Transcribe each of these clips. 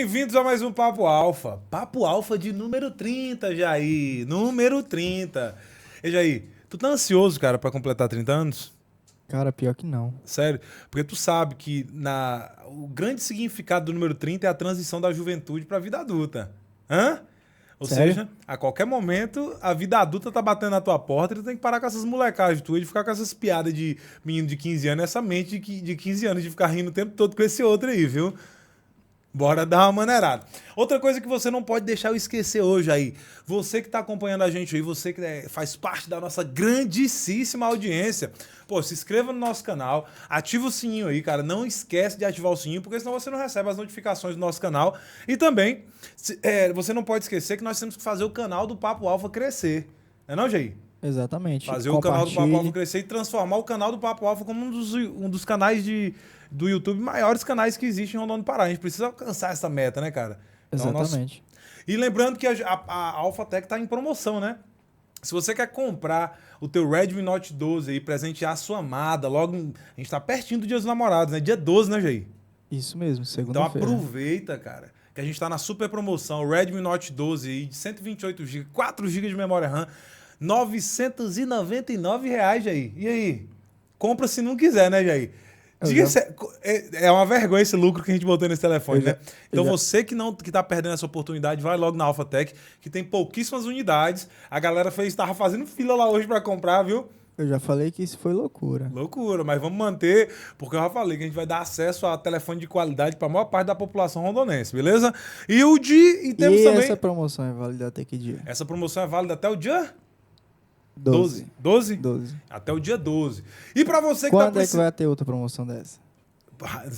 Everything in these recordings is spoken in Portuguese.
bem-vindos a mais um Papo Alfa. Papo Alfa de número 30, Jair. Número 30. E Jair, tu tá ansioso, cara, pra completar 30 anos? Cara, pior que não. Sério? Porque tu sabe que o grande significado do número 30 é a transição da juventude pra vida adulta. Hã? Ou Sério? seja, a qualquer momento, a vida adulta tá batendo na tua porta e tu tem que parar com essas molecagens tuas, de ficar com essas piadas de menino de 15 anos, essa mente de 15 anos, de ficar rindo o tempo todo com esse outro aí, viu? Bora dar uma maneirada. Outra coisa que você não pode deixar eu esquecer hoje aí. Você que tá acompanhando a gente aí, você que faz parte da nossa grandíssima audiência. Pô, se inscreva no nosso canal, ativa o sininho aí, cara. Não esquece de ativar o sininho, porque senão você não recebe as notificações do nosso canal. E também, você não pode esquecer que nós temos que fazer o canal do Papo Alfa crescer. Não é não, Jair? Exatamente. Fazer o canal do Papo Alfa crescer e transformar o canal do Papo Alfa como um dos canais do YouTube, maiores canais que existem em Rondônia do Pará. A gente precisa alcançar essa meta, né, cara? Então, Exatamente. E lembrando que a Alphatec tá em promoção, né? Se você quer comprar o teu Redmi Note 12 e presentear a sua amada, a gente tá pertinho do Dia dos Namorados, né? Dia 12, né, Jair? Isso mesmo, Então segunda-feira. aproveita, cara, que a gente tá na super promoção. O Redmi Note 12 aí de 128 GB, 4 GB de memória RAM, R$ 999, Jair. E aí? Compra se não quiser, né, Jair? É uma vergonha esse lucro que a gente botou nesse telefone, né? Então você que tá perdendo essa oportunidade, vai logo na Alphatec, que tem pouquíssimas unidades. A galera tava fazendo fila lá hoje pra comprar, viu? Eu já falei que isso foi loucura. Loucura, mas vamos manter, porque eu já falei que a gente vai dar acesso a telefone de qualidade pra maior parte da população rondonense, beleza? E temos também... essa promoção é válida até que dia? Essa promoção é válida até o dia... 12. 12? 12. Até o dia 12. E pra você que Quando é que vai ter outra promoção dessa?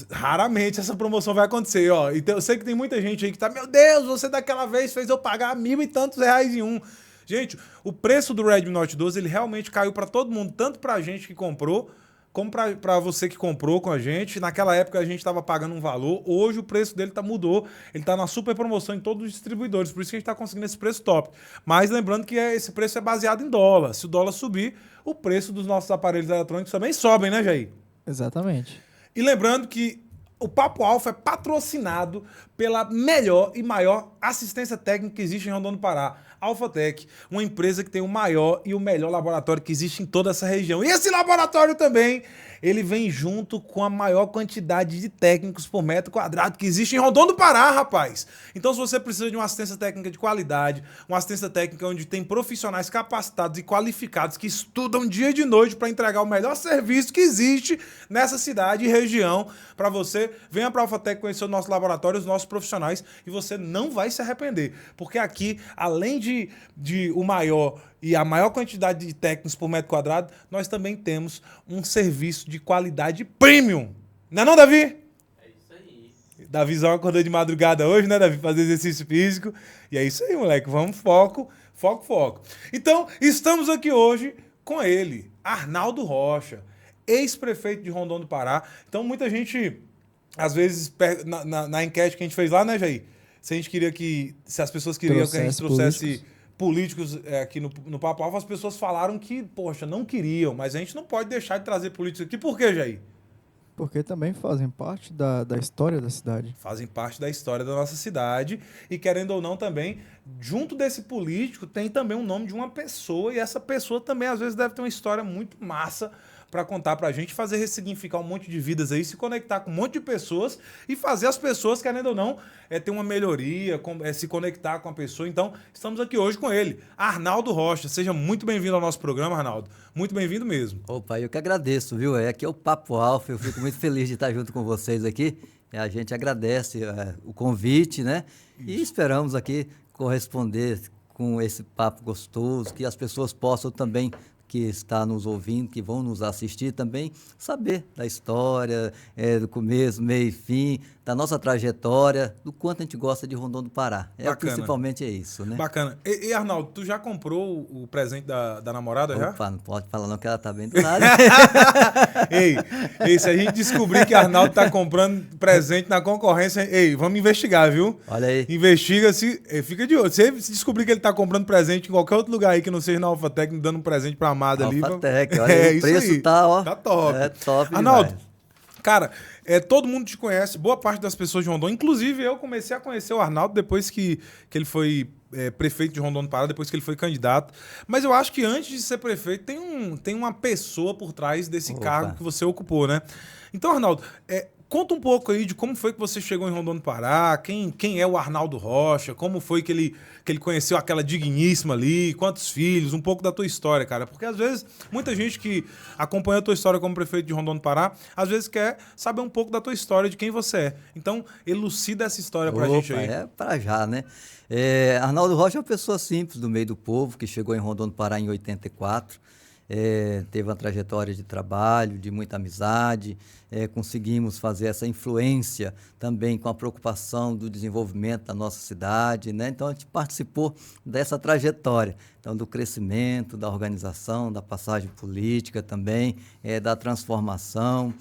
Raramente essa promoção vai acontecer, ó. Então, eu sei que tem muita gente aí que tá, meu Deus, você daquela vez fez eu pagar R$ 1.000 e tantos em um. Gente, o preço do Redmi Note 12, ele realmente caiu pra todo mundo, tanto pra gente que comprou, como pra você que comprou com a gente. Naquela época a gente tava pagando um valor, hoje o preço dele mudou, ele tá na super promoção em todos os distribuidores, por isso que a gente tá conseguindo esse preço top. Mas lembrando que esse preço é baseado em dólar. Se o dólar subir, o preço dos nossos aparelhos eletrônicos também sobem, né, Jair? Exatamente. E lembrando que o Papo Alfa é patrocinado pela melhor e maior assistência técnica que existe em Rondônia do Pará. Alphatec, uma empresa que tem o maior e o melhor laboratório que existe em toda essa região. E esse laboratório também, ele vem junto com a maior quantidade de técnicos por metro quadrado que existe em Rondônia do Pará, rapaz. Então, se você precisa de uma assistência técnica de qualidade, uma assistência técnica onde tem profissionais capacitados e qualificados que estudam dia e de noite para entregar o melhor serviço que existe nessa cidade e região, para você, venha para a Alphatec conhecer o nosso laboratório, os nossos profissionais, e você não vai se arrepender. Porque aqui, além de o maior e a maior quantidade de técnicos por metro quadrado, nós também temos um serviço de qualidade premium. Não é não, Davi? É isso aí. Davizão acordou de madrugada hoje, né, Davi? Fazer exercício físico. E é isso aí, moleque. Vamos, foco, foco, foco. Então, estamos aqui hoje com ele, Arnaldo Rocha, ex-prefeito de Rondônia do Pará. Então, muita gente, às vezes, na enquete que a gente fez lá, né, Jair? Se as pessoas queriam que a gente trouxesse políticos aqui no Papo Alfa, as pessoas falaram que, poxa, não queriam, mas a gente não pode deixar de trazer políticos aqui. Por quê, Jair? Porque também fazem parte da história da cidade. Fazem parte da história da nossa cidade e, querendo ou não, também, junto desse político, tem também o nome de uma pessoa e essa pessoa também, às vezes, deve ter uma história muito massa para contar pra gente, fazer ressignificar um monte de vidas aí, se conectar com um monte de pessoas e fazer as pessoas, querendo ou não, ter uma melhoria, se conectar com a pessoa. Então, estamos aqui hoje com ele, Arnaldo Rocha. Seja muito bem-vindo ao nosso programa, Arnaldo. Muito bem-vindo mesmo. Opa, eu que agradeço, viu? Aqui é o Papo Alfa, eu fico muito feliz de estar junto com vocês aqui. A gente agradece o convite, né? Isso. E esperamos aqui corresponder com esse papo gostoso, que as pessoas possam também, que está nos ouvindo, que vão nos assistir também, saber da história, do começo, meio e fim, da nossa trajetória, do quanto a gente gosta de Rondônia do Pará. Principalmente é isso, né? Bacana. E Arnaldo, tu já comprou o presente da namorada já? Opa, não pode falar não que ela tá bem do nada. Ei, se a gente descobrir que Arnaldo tá comprando presente na concorrência, vamos investigar, viu? Olha aí. Investiga, fica de olho. Se descobrir que ele tá comprando presente em qualquer outro lugar aí que não seja na Alphatec, dando um presente pra amada ali. Alphatec, olha aí, o preço aí. tá, ó. Tá top. É top Arnaldo, demais. cara, todo mundo te conhece, boa parte das pessoas de Rondônia. Inclusive, eu comecei a conhecer o Arnaldo depois que ele foi prefeito de Rondônia do Pará, depois que ele foi candidato. Mas eu acho que antes de ser prefeito, tem uma pessoa por trás desse cargo que você ocupou, né? Então, Arnaldo, conta um pouco aí de como foi que você chegou em Rondônia do Pará, quem é o Arnaldo Rocha, como foi que ele conheceu aquela digníssima ali, quantos filhos, um pouco da tua história, cara. Porque às vezes, muita gente que acompanha a tua história como prefeito de Rondônia do Pará, às vezes quer saber um pouco da tua história, de quem você é. Então, elucida essa história pra gente aí. É pra já, né? Arnaldo Rocha é uma pessoa simples do meio do povo, que chegou em Rondônia do Pará em 84. Teve uma trajetória de trabalho, de muita amizade, conseguimos fazer essa influência também com a preocupação do desenvolvimento da nossa cidade, né? Então a gente participou dessa trajetória, então do crescimento, da organização, da passagem política também, da transformação.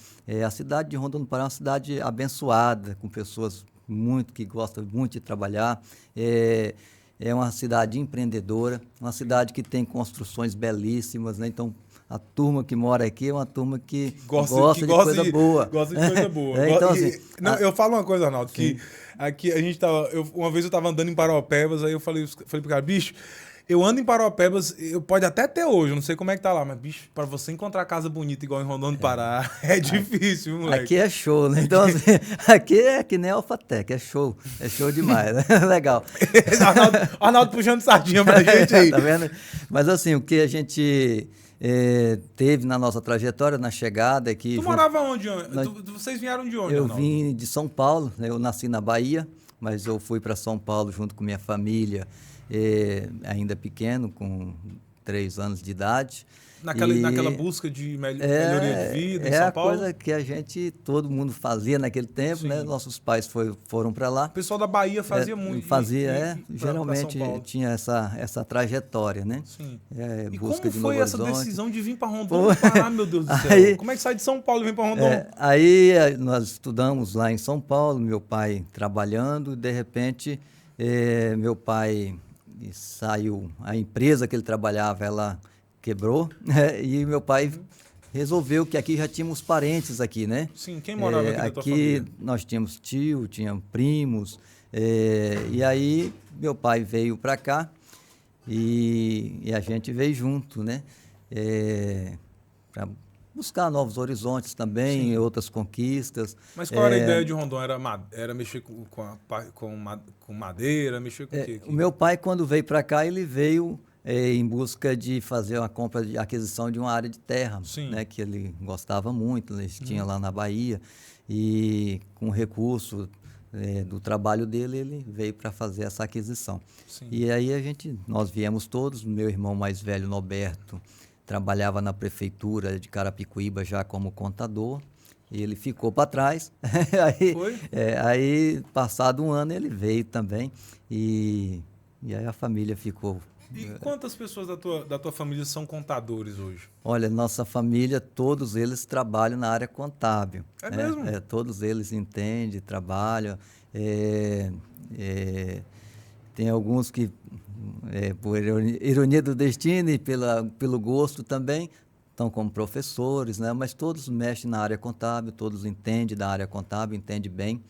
A cidade de Rondônia do Pará é uma cidade abençoada, com pessoas que gostam muito de trabalhar. É uma cidade empreendedora, uma cidade que tem construções belíssimas, né? Então, a turma que mora aqui é uma turma que gosta de coisa boa. Gosta de coisa boa. Então, assim, eu falo uma coisa, Arnaldo, que aqui a gente tava... uma vez eu estava andando em Paropebas, aí eu falei pro cara, bicho, eu ando em Paropebas, pode até ter hoje, eu não sei como é que tá lá, mas, bicho, para você encontrar casa bonita igual em Rondônia do Pará, é difícil, viu, moleque? Aqui é show, né? Então, assim, aqui é que nem Alphatec, é show demais, né? Legal. Arnaldo puxando sardinha pra gente aí. Tá vendo? Mas, assim, o que a gente teve na nossa trajetória, na chegada aqui... Tu morava onde? Vocês vieram de onde, Eu Arnaldo? vim de São Paulo, né? Eu nasci na Bahia, mas eu fui para São Paulo junto com minha família, ainda pequeno, com 3 anos de idade. Naquela busca de melhoria de vida em São Paulo? É a coisa que todo mundo fazia naquele tempo, né? Nossos pais foram para lá. O pessoal da Bahia fazia muito. Geralmente tinha essa trajetória, né? Sim. E como foi essa decisão de vir para Rondônia? Meu Deus do céu. Como é que sai de São Paulo e vem para Rondônia? Aí nós estudamos lá em São Paulo, meu pai trabalhando, e de repente meu pai saiu, a empresa que ele trabalhava, ela quebrou, né? E meu pai resolveu que aqui já tínhamos parentes aqui, né? Sim, quem morava aqui na tua família? Aqui nós tínhamos tínhamos primos, e aí meu pai veio para cá e a gente veio junto, né? Para buscar novos horizontes também, outras conquistas. Mas qual era a ideia de Rondônia? Era mexer com madeira, mexer com o quê? O meu pai, quando veio para cá, ele veio em busca de fazer uma compra de aquisição de uma área de terra, né, que ele gostava muito, ele tinha lá na Bahia, e com recurso do trabalho dele, ele veio para fazer essa aquisição. Sim. E aí nós viemos todos, meu irmão mais velho, Norberto, trabalhava na prefeitura de Carapicuíba já como contador, e ele ficou para trás. Aí, passado um ano, ele veio também, e aí a família ficou... E quantas pessoas da tua família são contadores hoje? Olha, nossa família, todos eles trabalham na área contábil. É mesmo? Todos eles entendem, trabalham. Tem alguns que, por ironia do destino e pelo gosto também, estão como professores, né? Mas todos mexem na área contábil, todos entendem da área contábil, entendem bem.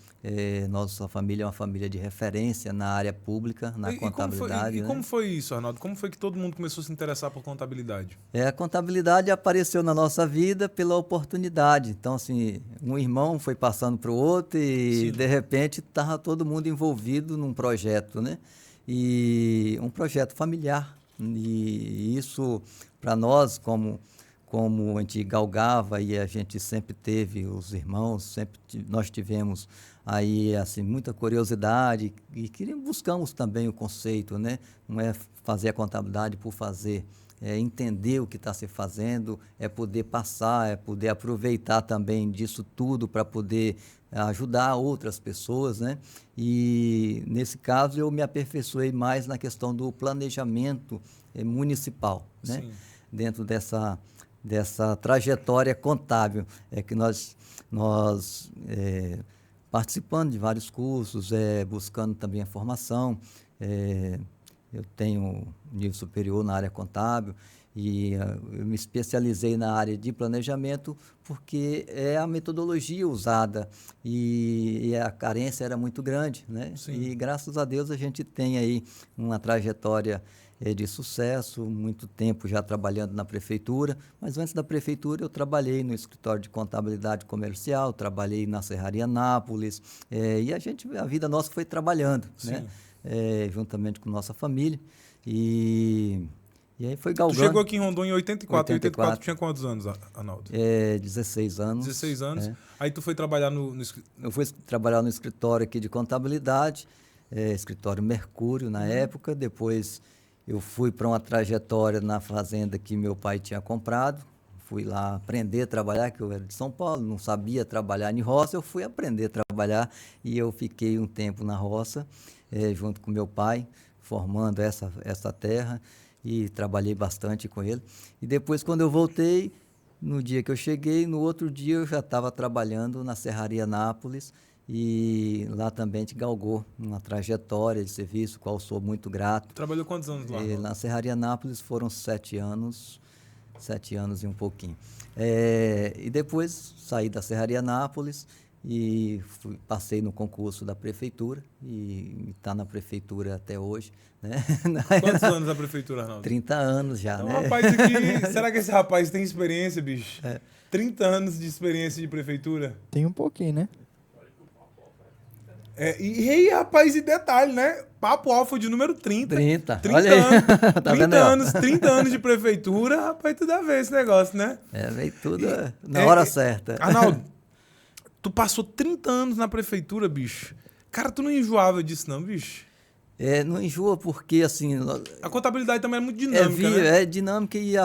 Nossa família é uma família de referência na área pública, na contabilidade. Como foi isso, Arnaldo? Como foi que todo mundo começou a se interessar por contabilidade? A contabilidade apareceu na nossa vida pela oportunidade. Então, assim, um irmão foi passando para o outro e, de repente, estava todo mundo envolvido num projeto, né? E um projeto familiar. E isso, para nós, como a gente galgava e a gente sempre teve, os irmãos, nós tivemos aí, assim, muita curiosidade e buscamos também o conceito, né? Não é fazer a contabilidade por fazer, é entender o que está se fazendo, é poder passar, é poder aproveitar também disso tudo para poder ajudar outras pessoas, né? E, nesse caso, eu me aperfeiçoei mais na questão do planejamento municipal, né? Sim. Dentro dessa trajetória contábil, que nós participando de vários cursos, buscando também a formação, eu tenho nível superior na área contábil e eu me especializei na área de planejamento porque é a metodologia usada e a carência era muito grande, né? Sim. E graças a Deus a gente tem aí uma trajetória de sucesso, muito tempo já trabalhando na prefeitura, mas antes da prefeitura eu trabalhei no escritório de contabilidade comercial, trabalhei na Serraria Nápoles, e a vida nossa foi trabalhando, né? Juntamente com nossa família, e aí foi Tu galgando. chegou aqui em Rondônia em 84. 84. Tinha quantos anos, Arnaldo? 16 anos. 16 anos. É. Aí tu foi trabalhar no Eu fui trabalhar no escritório aqui de contabilidade, escritório Mercúrio na época. Depois eu fui para uma trajetória na fazenda que meu pai tinha comprado. Fui lá aprender a trabalhar, que eu era de São Paulo, não sabia trabalhar em roça. Eu fui aprender a trabalhar e eu fiquei um tempo na roça, junto com meu pai, formando essa terra e trabalhei bastante com ele. E depois, quando eu voltei, no dia que eu cheguei, no outro dia eu já estava trabalhando na Serraria Nápoles e lá também te galgou uma trajetória de serviço, qual sou muito grato. Trabalhou quantos anos lá? Na Serraria Nápoles foram 7 anos e um pouquinho. E depois saí da Serraria Nápoles e passei no concurso da prefeitura e está na prefeitura até hoje. Né? Quantos anos na prefeitura, Arnaldo? 30 anos já, então, né? Rapaz aqui, será que esse rapaz tem experiência, bicho? 30 anos de experiência de prefeitura? Tem um pouquinho, né? E aí, rapaz, e detalhe, né? Papo Alfa de número 30. 30, 30 olha aí. anos, Tá 30 vendo aí, ó? anos, 30 anos de prefeitura, rapaz, tudo a ver esse negócio, né? Veio tudo na hora certa. Arnaldo, tu passou 30 anos na prefeitura, bicho. Cara, tu não enjoava disso não, bicho? Não enjoa porque, assim... A contabilidade também é muito dinâmica, né? É dinâmica e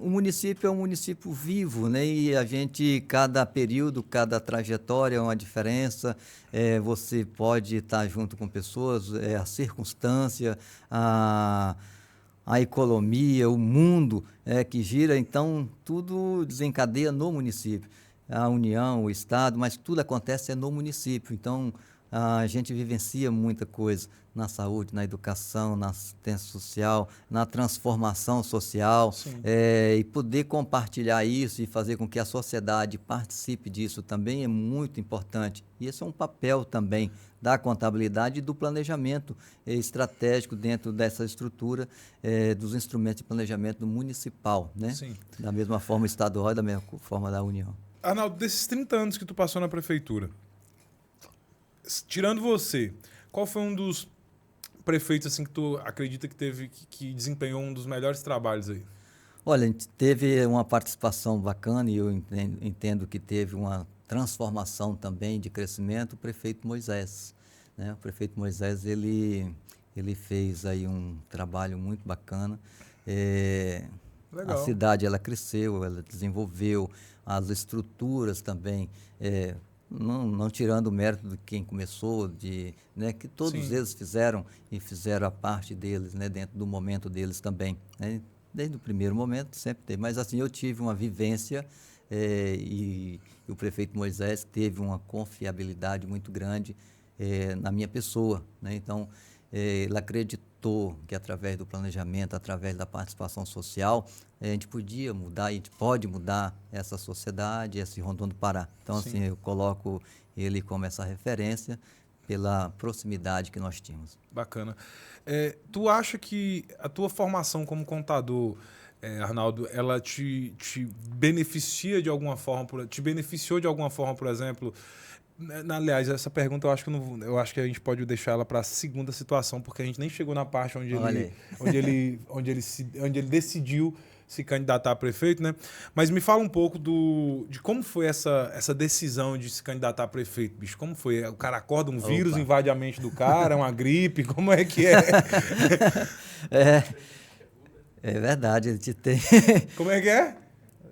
o município é um município vivo, né? E a gente, cada período, cada trajetória é uma diferença. Você pode estar junto com pessoas, a circunstância, a economia, o mundo que gira. Então, tudo desencadeia no município. A União, o Estado, mas tudo acontece no município. Então, a gente vivencia muita coisa na saúde, na educação, na assistência social, na transformação social, e poder compartilhar isso e fazer com que a sociedade participe disso também é muito importante. E esse é um papel também da contabilidade e do planejamento estratégico dentro dessa estrutura dos instrumentos de planejamento municipal, né? Sim. Da mesma forma estadual e da mesma forma da União. Arnaldo, desses 30 anos que tu passou na prefeitura, tirando você, qual foi um dos prefeitos assim que tu acredita que desempenhou um dos melhores trabalhos aí? Olha, a gente teve uma participação bacana e eu entendo que teve uma transformação também de crescimento, o prefeito Moisés, né? O prefeito Moisés, ele fez aí um trabalho muito bacana. Legal. A cidade, ela cresceu, ela desenvolveu, as estruturas também, não tirando o mérito de quem começou, né, que todos eles fizeram a parte deles, né, dentro do momento deles também, né? Desde o primeiro momento sempre teve, mas assim, eu tive uma vivência e o prefeito Moisés teve uma confiabilidade muito grande na minha pessoa, né? Então, ele acreditou que através do planejamento, através da participação social, a gente podia mudar, a gente pode mudar essa sociedade, esse Rondônia do Pará. Então, assim, eu coloco ele como essa referência pela proximidade que nós tínhamos. Bacana. Tu acha que a tua formação como contador, Arnaldo, ela te beneficia de alguma forma, te beneficiou de alguma forma, por exemplo? Aliás, essa pergunta eu acho que a gente pode deixar ela para a segunda situação, porque a gente nem chegou na parte onde ele decidiu se candidatar a prefeito, né? Mas me fala um pouco de como foi essa decisão de se candidatar a prefeito, bicho. Como foi? O cara acorda, um vírus invade a mente do cara, uma gripe, como é que é? É verdade, ele te tem. Como é que é?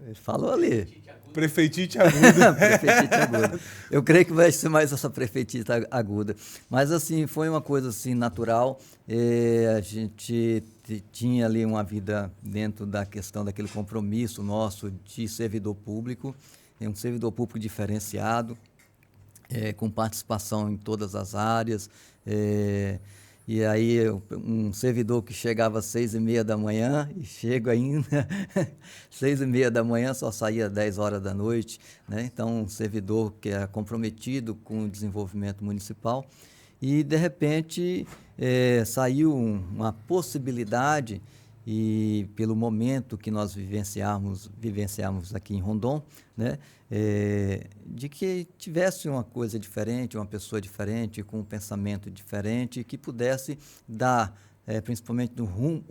Ele falou ali. Prefeitite aguda. Prefeitite aguda. Eu creio que vai ser mais essa prefeitite aguda. Mas, assim, foi uma coisa assim, natural. A gente tinha ali uma vida dentro da questão daquele compromisso nosso de servidor público, um servidor público diferenciado, com participação em todas as áreas. E aí, um servidor que chegava às 6h30 da manhã, e chego ainda, 6h30 da manhã, só saía às 10 horas da noite, né? Então, um servidor que era comprometido com o desenvolvimento municipal. E, de repente, saiu uma possibilidade, e pelo momento que nós vivenciamos aqui em Rondon, né? De que tivesse uma coisa diferente, uma pessoa diferente, com um pensamento diferente, que pudesse dar, principalmente um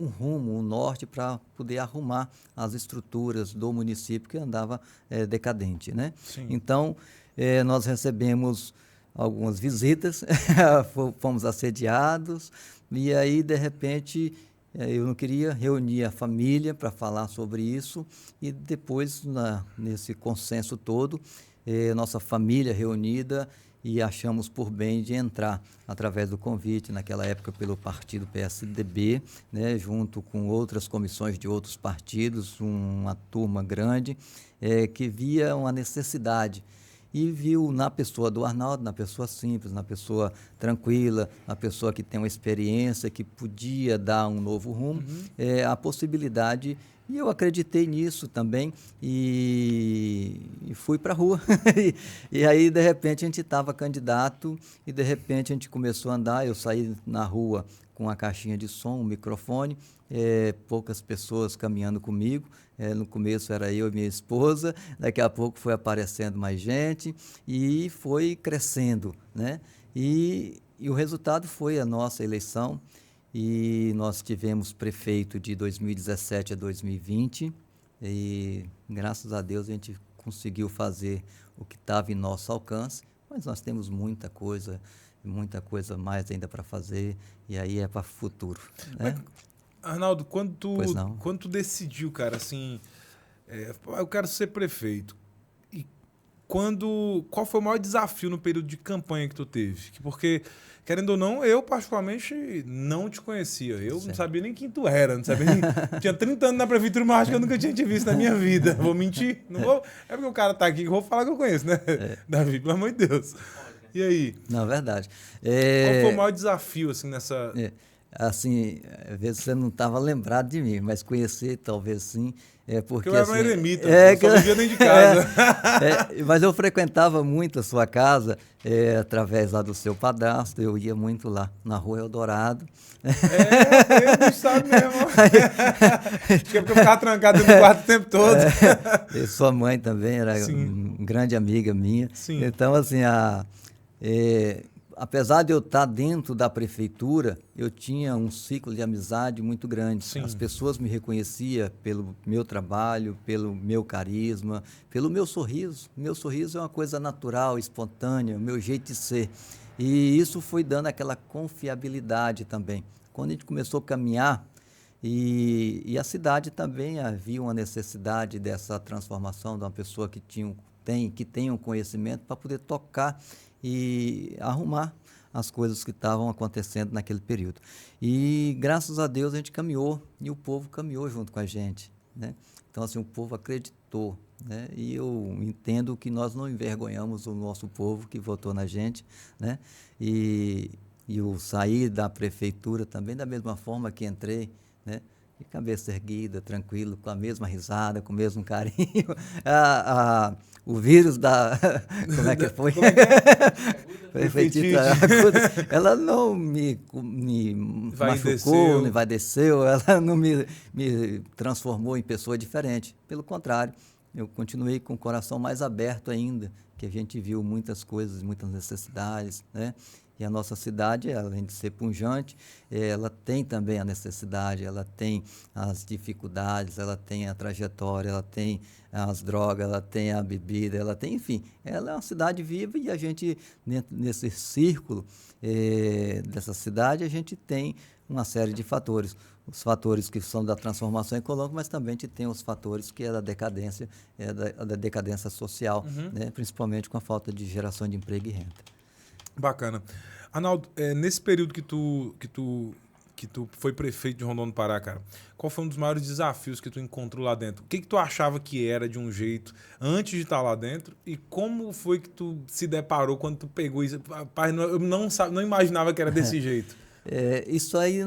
rumo, um norte, para poder arrumar as estruturas do município que andava decadente, né? Sim. Então, nós recebemos algumas visitas, fomos assediados, e aí, de repente, eu não queria reunir a família para falar sobre isso, e depois, nesse consenso todo, nossa família reunida, e achamos por bem de entrar, através do convite, naquela época, pelo partido PSDB, né, junto com outras comissões de outros partidos, uma turma grande, que via uma necessidade, e viu na pessoa do Arnaldo, na pessoa simples, na pessoa tranquila, na pessoa que tem uma experiência, que podia dar um novo rumo, a possibilidade, e eu acreditei nisso também, e fui para a rua. E aí, de repente, a gente estava candidato, e de repente a gente começou a andar, eu saí na rua com a caixinha de som, um microfone, poucas pessoas caminhando comigo. No começo era eu e minha esposa, daqui a pouco foi aparecendo mais gente e foi crescendo, né? E o resultado foi a nossa eleição, e nós tivemos prefeito de 2017 a 2020, e graças a Deus a gente conseguiu fazer o que estava em nosso alcance, mas nós temos muita coisa mais ainda para fazer, e aí é para o futuro, né? Arnaldo, quando tu decidiu, cara, assim, eu quero ser prefeito, e qual foi o maior desafio no período de campanha que tu teve? Porque, querendo ou não, eu particularmente não te conhecia, eu não sabia nem quem tu era, não sabia nem... Tinha 30 anos na prefeitura, mas acho que eu nunca tinha te visto na minha vida. Vou mentir? Não vou... É porque o cara tá aqui que eu vou falar que eu conheço, né? Davi, pelo amor de Deus. E aí? Não, verdade. Qual foi o maior desafio, assim, nessa... Assim, às vezes você não estava lembrado de mim, mas conhecer talvez sim. Porque eu era assim, uma eremita, eu só vivia dentro de casa. Mas eu frequentava muito a sua casa, através lá do seu padrasto, eu ia muito lá na Rua Eldorado. Ele sabe mesmo. Acho que é porque eu ficava trancado no quarto o tempo todo. E sua mãe também era uma grande amiga minha. Sim. Então, assim, apesar de eu estar dentro da prefeitura, eu tinha um ciclo de amizade muito grande. Sim. As pessoas me reconheciam pelo meu trabalho, pelo meu carisma, pelo meu sorriso. Meu sorriso é uma coisa natural, espontânea, o meu jeito de ser. E isso foi dando aquela confiabilidade também. Quando a gente começou a caminhar, e a cidade também havia uma necessidade dessa transformação de uma pessoa que tem um conhecimento para poder tocar e arrumar as coisas que estavam acontecendo naquele período. E, graças a Deus, a gente caminhou, e o povo caminhou junto com a gente, né? Então, assim, o povo acreditou, né? E eu entendo que nós não envergonhamos o nosso povo que votou na gente, né? E o sair da prefeitura também da mesma forma que entrei, né? De cabeça erguida, tranquilo, com a mesma risada, com o mesmo carinho. O vírus da... Como é que foi? Prefeitita Aguda, ela não me machucou, não envaideceu, ela não me transformou em pessoa diferente. Pelo contrário, eu continuei com o coração mais aberto ainda, que a gente viu muitas coisas, muitas necessidades, né? E a nossa cidade, além de ser pujante, ela tem também a necessidade, ela tem as dificuldades, ela tem a trajetória, ela tem as drogas, ela tem a bebida, ela tem, enfim, ela é uma cidade viva, e a gente, nesse círculo dessa cidade, a gente tem uma série de fatores. Os fatores que são da transformação econômica, mas também a gente tem os fatores que é da decadência, da decadência social, né? Principalmente com a falta de geração de emprego e renda. Bacana. Arnaldo, nesse período que tu foi prefeito de Rondon do Pará, cara, qual foi um dos maiores desafios que tu encontrou lá dentro? O que tu achava que era de um jeito antes de estar lá dentro, e como foi que tu se deparou quando tu pegou isso? Rapaz, eu não imaginava que era desse jeito. Isso aí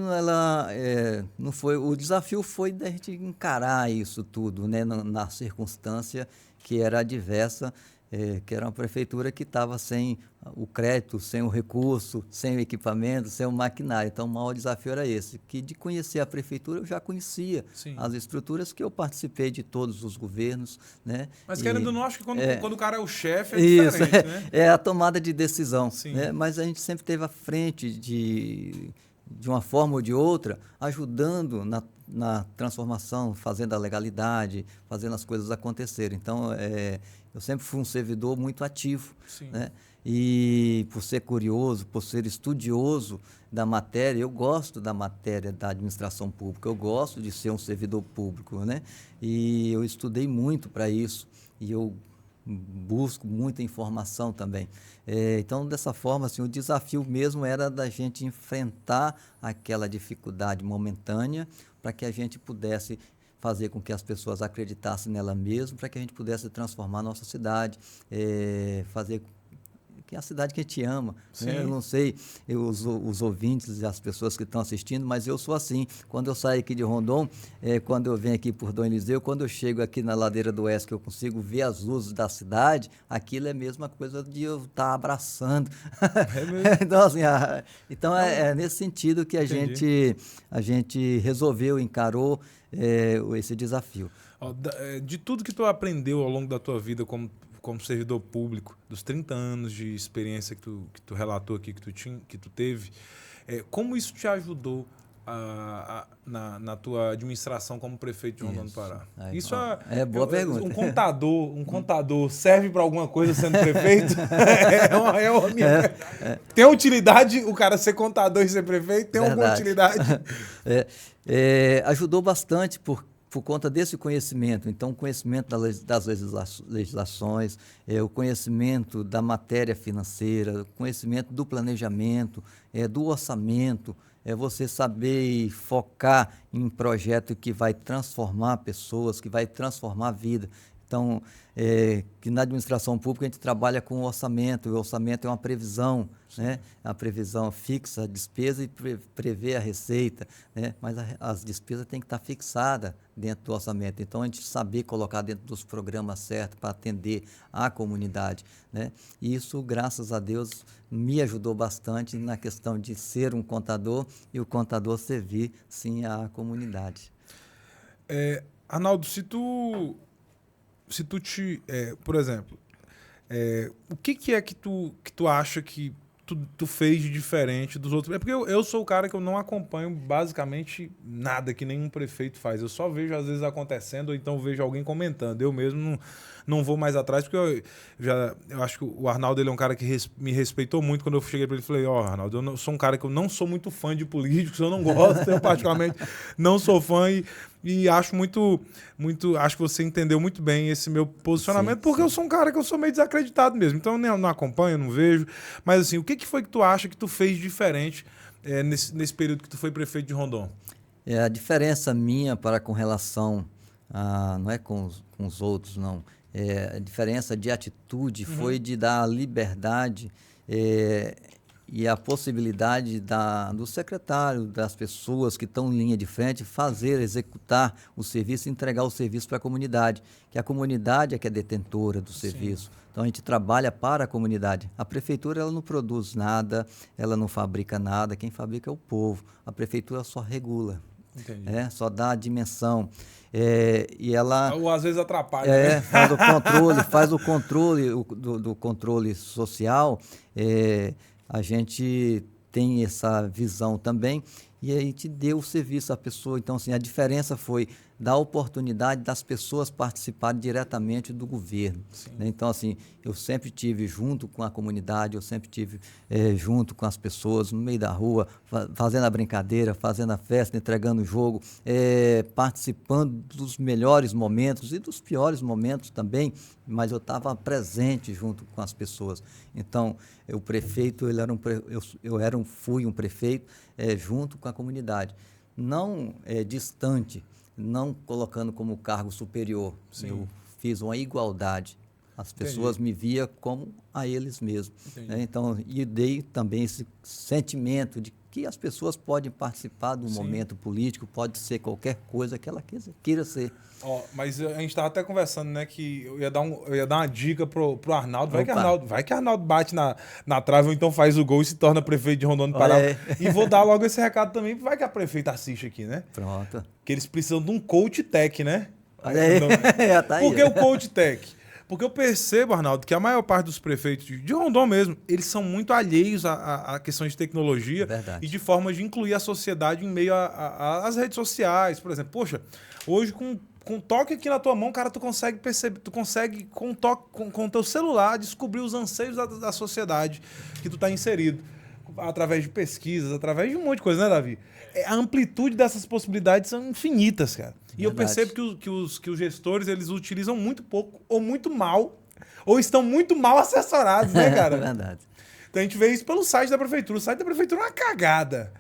não foi. O desafio foi da gente encarar isso tudo, né, na circunstância que era adversa, que era uma prefeitura que estava sem o crédito, sem o recurso, sem o equipamento, sem o maquinário. Então, o maior desafio era esse, que de conhecer a prefeitura eu já conhecia Sim. as estruturas, que eu participei de todos os governos, né? Mas querendo ou não, acho que quando o cara é o chefe é Isso, diferente, né? é a tomada de decisão, Sim. né? Mas a gente sempre esteve à frente de uma forma ou de outra, ajudando na transformação, fazendo a legalidade, fazendo as coisas acontecerem. Então, eu sempre fui um servidor muito ativo, Sim. né? E por ser curioso, por ser estudioso da matéria, eu gosto da matéria da administração pública, eu gosto de ser um servidor público, né? E eu estudei muito para isso, e eu busco muita informação também. Então, dessa forma, assim, o desafio mesmo era da gente enfrentar aquela dificuldade momentânea para que a gente pudesse fazer com que as pessoas acreditassem nela mesmo, para que a gente pudesse transformar a nossa cidade, fazer que é a cidade que a gente ama. Né? Eu não sei os ouvintes e as pessoas que estão assistindo, mas eu sou assim. Quando eu saio aqui de Rondon, quando eu venho aqui por Dom Eliseu, quando eu chego aqui na ladeira do Oeste, que eu consigo ver as luzes da cidade, aquilo é a mesma coisa de eu estar abraçando. Então, assim, é nesse sentido que a gente resolveu, encarou esse desafio. De tudo que tu aprendeu ao longo da tua vida como servidor público, dos 30 anos de experiência que tu relatou aqui, que tu teve, como isso te ajudou na tua administração como prefeito de Rondônia do Pará? Isso é boa pergunta. Um contador serve para alguma coisa sendo prefeito? Tem utilidade o cara ser contador e ser prefeito? Tem alguma utilidade? Ajudou bastante por conta desse conhecimento. Então, o conhecimento das legislações, o conhecimento da matéria financeira, o conhecimento do planejamento, do orçamento, você saber focar em um projeto que vai transformar pessoas, que vai transformar a vida. Então, que na administração pública a gente trabalha com orçamento, o orçamento é uma previsão, né? A previsão fixa a despesa e prevê a receita, né? Mas as despesas têm que estar fixadas dentro do orçamento. Então, a gente saber colocar dentro dos programas certos para atender a comunidade, né? E isso, graças a Deus, me ajudou bastante na questão de ser um contador e o contador servir, sim, à comunidade. Arnaldo, por exemplo, o que é que tu acha que tu fez de diferente dos outros? Porque eu sou o cara que eu não acompanho basicamente nada que nenhum prefeito faz. Eu só vejo às vezes acontecendo, ou então vejo alguém comentando. Eu mesmo não vou mais atrás, porque eu acho que o Arnaldo ele é um cara que me respeitou muito. Quando eu cheguei para ele, falei, Arnaldo, eu sou um cara que eu não sou muito fã de políticos, eu não gosto, eu particularmente não sou fã e acho acho que você entendeu muito bem esse meu posicionamento, sim, porque eu sou um cara que eu sou meio desacreditado mesmo, então eu não acompanho, não vejo, mas assim, o que foi que tu acha que tu fez diferente nesse período que tu foi prefeito de Rondon? A diferença minha com relação não é com os outros, não, a diferença de atitude foi de dar liberdade e a possibilidade do secretário, das pessoas que estão em linha de frente, executar o serviço e entregar o serviço para a comunidade, que a comunidade é que é detentora do serviço. Então, a gente trabalha para a comunidade. A prefeitura ela não produz nada, ela não fabrica nada, quem fabrica é o povo. A prefeitura só regula, só dá a dimensão. E ela... Ou às vezes atrapalha. Né? faz o controle do controle social. A gente tem essa visão também e a gente deu o serviço à pessoa. Então, assim, a diferença foi dar a oportunidade das pessoas participarem diretamente do governo. Né? Então, assim, eu sempre tive junto com a comunidade, eu sempre tive junto com as pessoas, no meio da rua, fazendo a brincadeira, fazendo a festa, entregando o jogo, participando dos melhores momentos e dos piores momentos também, mas eu estava presente junto com as pessoas. Então, o prefeito, fui um prefeito junto com a comunidade, não distante, não colocando como cargo superior. Sim. Eu fiz uma igualdade. As pessoas me viam como a eles mesmos. Né? Então, e dei também esse sentimento de que as pessoas podem participar do momento político, pode ser qualquer coisa que ela queira ser. Mas a gente estava até conversando, né, que eu ia dar uma dica pro Arnaldo. Vai que Arnaldo bate na trave ou então faz o gol e se torna prefeito de Rondônia do Pará. E vou dar logo esse recado também, vai que a prefeita assiste aqui, né? Pronto. Que eles precisam de um coach tech, né? Tá aí. Por que o coach tech? Porque eu percebo, Arnaldo, que a maior parte dos prefeitos de Rondônia mesmo, eles são muito alheios a questões de tecnologia e de formas de incluir a sociedade em meio às redes sociais. Por exemplo, poxa, hoje com um toque aqui na tua mão, cara, tu consegue perceber, tu consegue com o teu celular descobrir os anseios da sociedade que tu está inserido. Através de pesquisas, através de um monte de coisa, né, Davi? A amplitude dessas possibilidades são infinitas, cara. E eu percebo que os gestores, eles utilizam muito pouco, ou muito mal, ou estão muito mal assessorados, né, cara? É verdade. Então a gente vê isso pelo site da prefeitura. O site da prefeitura é uma cagada.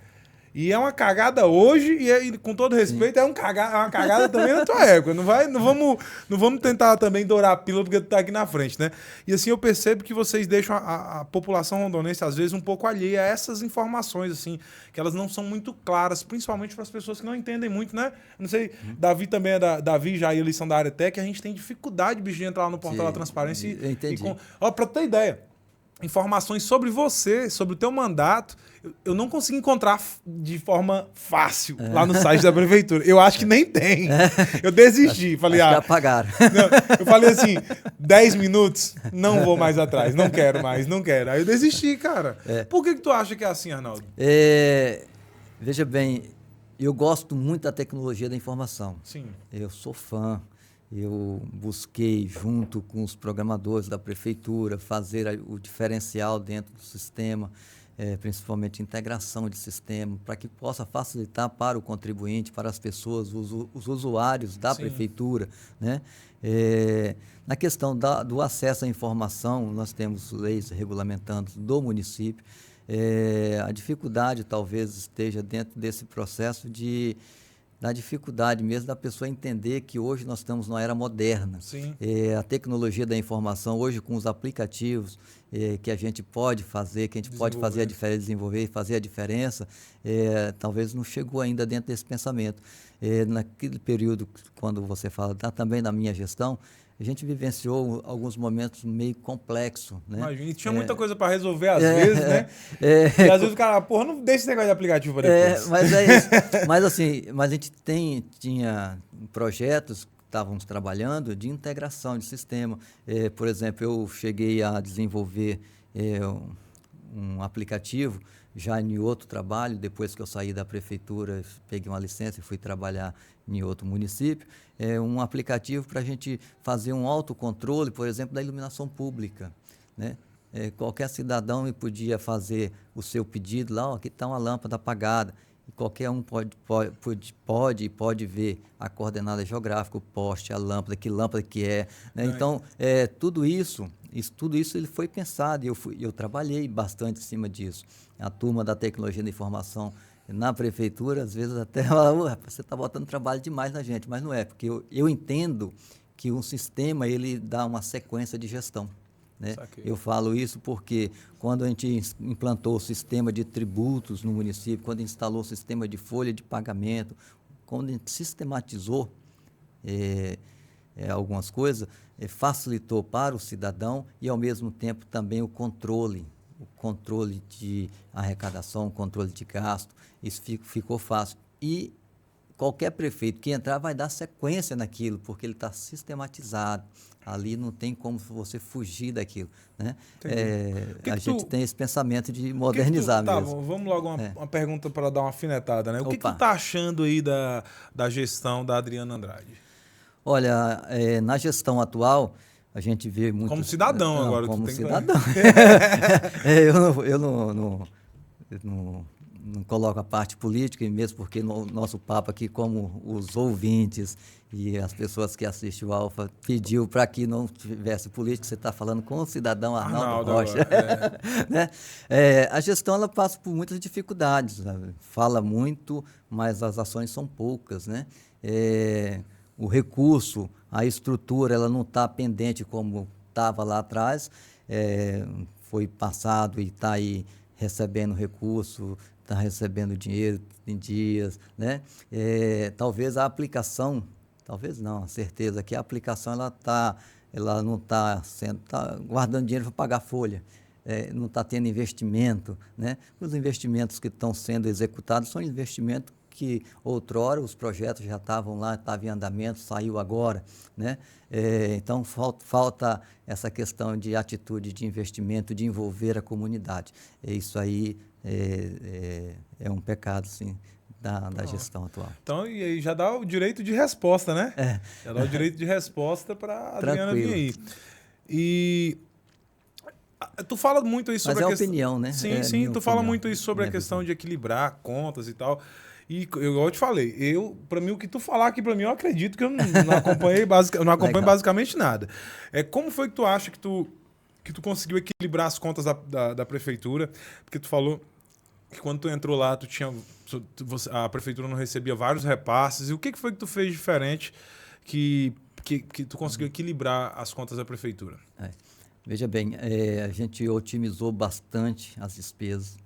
E é uma cagada hoje, e com todo respeito, é uma cagada também na tua época. Não vamos tentar também dourar a pílula porque tu tá aqui na frente, né? E assim, eu percebo que vocês deixam a população rondonense, às vezes, um pouco alheia a essas informações, assim, que elas não são muito claras, principalmente para as pessoas que não entendem muito, né? Não sei, Davi também Davi já eles são da área tech, a gente tem dificuldade, bicho, de entrar lá no portal da transparência pra ter ideia. Informações sobre você, sobre o teu mandato, eu não consegui encontrar de forma fácil lá no site da prefeitura. Eu acho que nem tem. Eu desisti. Falei, já apagaram. Eu falei assim, 10 minutos, não vou mais atrás, não quero mais, não quero. Aí eu desisti, cara. Por que tu acha que é assim, Arnaldo? Veja bem, eu gosto muito da tecnologia da informação. Sim. Eu sou fã. Eu busquei, junto com os programadores da prefeitura, fazer o diferencial dentro do sistema, principalmente integração de sistema, para que possa facilitar para o contribuinte, para as pessoas, os usuários da prefeitura, né? Na questão do acesso à informação, nós temos leis regulamentando do município. A dificuldade talvez esteja dentro desse processo da dificuldade mesmo da pessoa entender que hoje nós estamos numa era moderna. A tecnologia da informação, hoje com os aplicativos que a gente pode fazer, que a gente pode fazer a diferença, desenvolver e fazer a diferença, talvez não chegou ainda dentro desse pensamento. Naquele período, quando você fala também da minha gestão, a gente vivenciou alguns momentos meio complexos, né? Imagina, tinha muita coisa para resolver às vezes, né? E às vezes o cara, porra, não deixa esse negócio de aplicativo para depois. Mas é isso. Mas a gente tinha projetos que estávamos trabalhando de integração de sistema. Por exemplo, eu cheguei a desenvolver um aplicativo já em outro trabalho, depois que eu saí da prefeitura, peguei uma licença e fui trabalhar em outro município, um aplicativo para a gente fazer um autocontrole, por exemplo, da iluminação pública, né? Qualquer cidadão podia fazer o seu pedido lá, aqui está uma lâmpada apagada, e qualquer um pode ver a coordenada geográfica, o poste, a lâmpada que é, né? Então, tudo isso ele foi pensado, e eu trabalhei bastante em cima disso. A turma da tecnologia da informação na prefeitura, às vezes até fala, você está botando trabalho demais na gente, mas não é, porque eu entendo que um sistema ele dá uma sequência de gestão, né? Eu falo isso porque quando a gente implantou o sistema de tributos no município, quando instalou o sistema de folha de pagamento, quando a gente sistematizou algumas coisas, facilitou para o cidadão e, ao mesmo tempo, também o controle de arrecadação, o controle de gasto, isso ficou fácil. E qualquer prefeito que entrar vai dar sequência naquilo, porque ele está sistematizado. Ali não tem como você fugir daquilo, né? A gente tem esse pensamento de modernizar mesmo. Tá, vamos logo uma pergunta para dar uma afinetada, né? O que tu tá achando aí da gestão da Adriana Andrade? Olha, na gestão atual, a gente vê muito... Como cidadão agora. Como tu tem cidadão. Eu não coloco a parte política, e mesmo porque no nosso papo aqui, como os ouvintes e as pessoas que assistem o Alfa pediu para que não tivesse política, você está falando com o cidadão Arnaldo Rocha. Né? A gestão ela passa por muitas dificuldades, sabe? Fala muito, mas as ações são poucas, né? O recurso, a estrutura, ela não está pendente como estava lá atrás, foi passado e está aí recebendo recurso, está recebendo dinheiro em dias, né? Talvez a aplicação, talvez não, a certeza que a aplicação ela não está guardando dinheiro para pagar folha, não está tendo investimento, né? Os investimentos que estão sendo executados são investimentos que outrora os projetos já estavam lá, estavam em andamento, saiu agora, né? Então falta essa questão de atitude de investimento, de envolver a comunidade. Isso aí é um pecado, sim, da gestão atual. Então, e aí já dá o direito de resposta, né? Já dá o direito de resposta para a Adriana vir aí. E tu fala muito aí sobre a questão... opinião, né? Sim, tu fala muito aí sobre a questão de equilibrar contas e tal. E eu te falei, para mim, o que tu falar aqui para mim, eu acredito que eu não acompanhei, não acompanho basicamente nada. Como foi que tu acha que tu conseguiu equilibrar as contas da prefeitura? Porque tu falou que quando tu entrou lá, a prefeitura não recebia vários repasses. E o que foi que tu fez diferente que tu conseguiu equilibrar as contas da prefeitura? Veja bem, a gente otimizou bastante as despesas,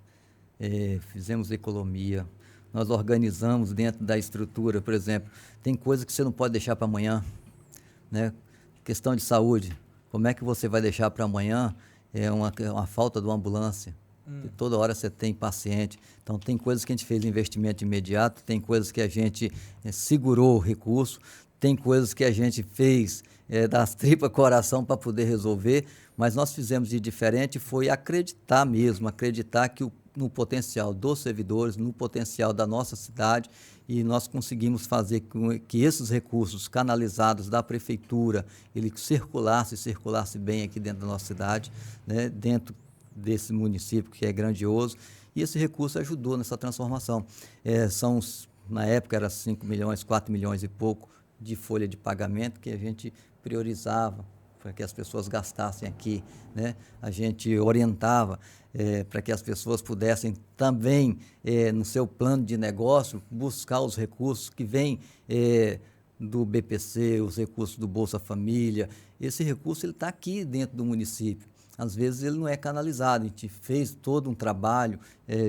fizemos economia. Nós organizamos dentro da estrutura, por exemplo, tem coisa que você não pode deixar para amanhã, né? Questão de saúde, como é que você vai deixar para amanhã uma falta de uma ambulância? E toda hora você tem paciente. Então, tem coisas que a gente fez investimento imediato, tem coisas que a gente segurou o recurso, tem coisas que a gente fez das tripas coração para poder resolver, mas nós fizemos de diferente, foi acreditar mesmo, acreditar no potencial dos servidores, no potencial da nossa cidade, e nós conseguimos fazer com que esses recursos canalizados da prefeitura, ele circulasse bem aqui dentro da nossa cidade, né, dentro desse município que é grandioso, e esse recurso ajudou nessa transformação. Na época era 5 milhões, 4 milhões e pouco de folha de pagamento que a gente priorizava para que as pessoas gastassem aqui, né? A gente orientava para que as pessoas pudessem também, no seu plano de negócio, buscar os recursos que vêm do BPC, os recursos do Bolsa Família. Esse recurso está aqui dentro do município. Às vezes ele não é canalizado. A gente fez todo um trabalho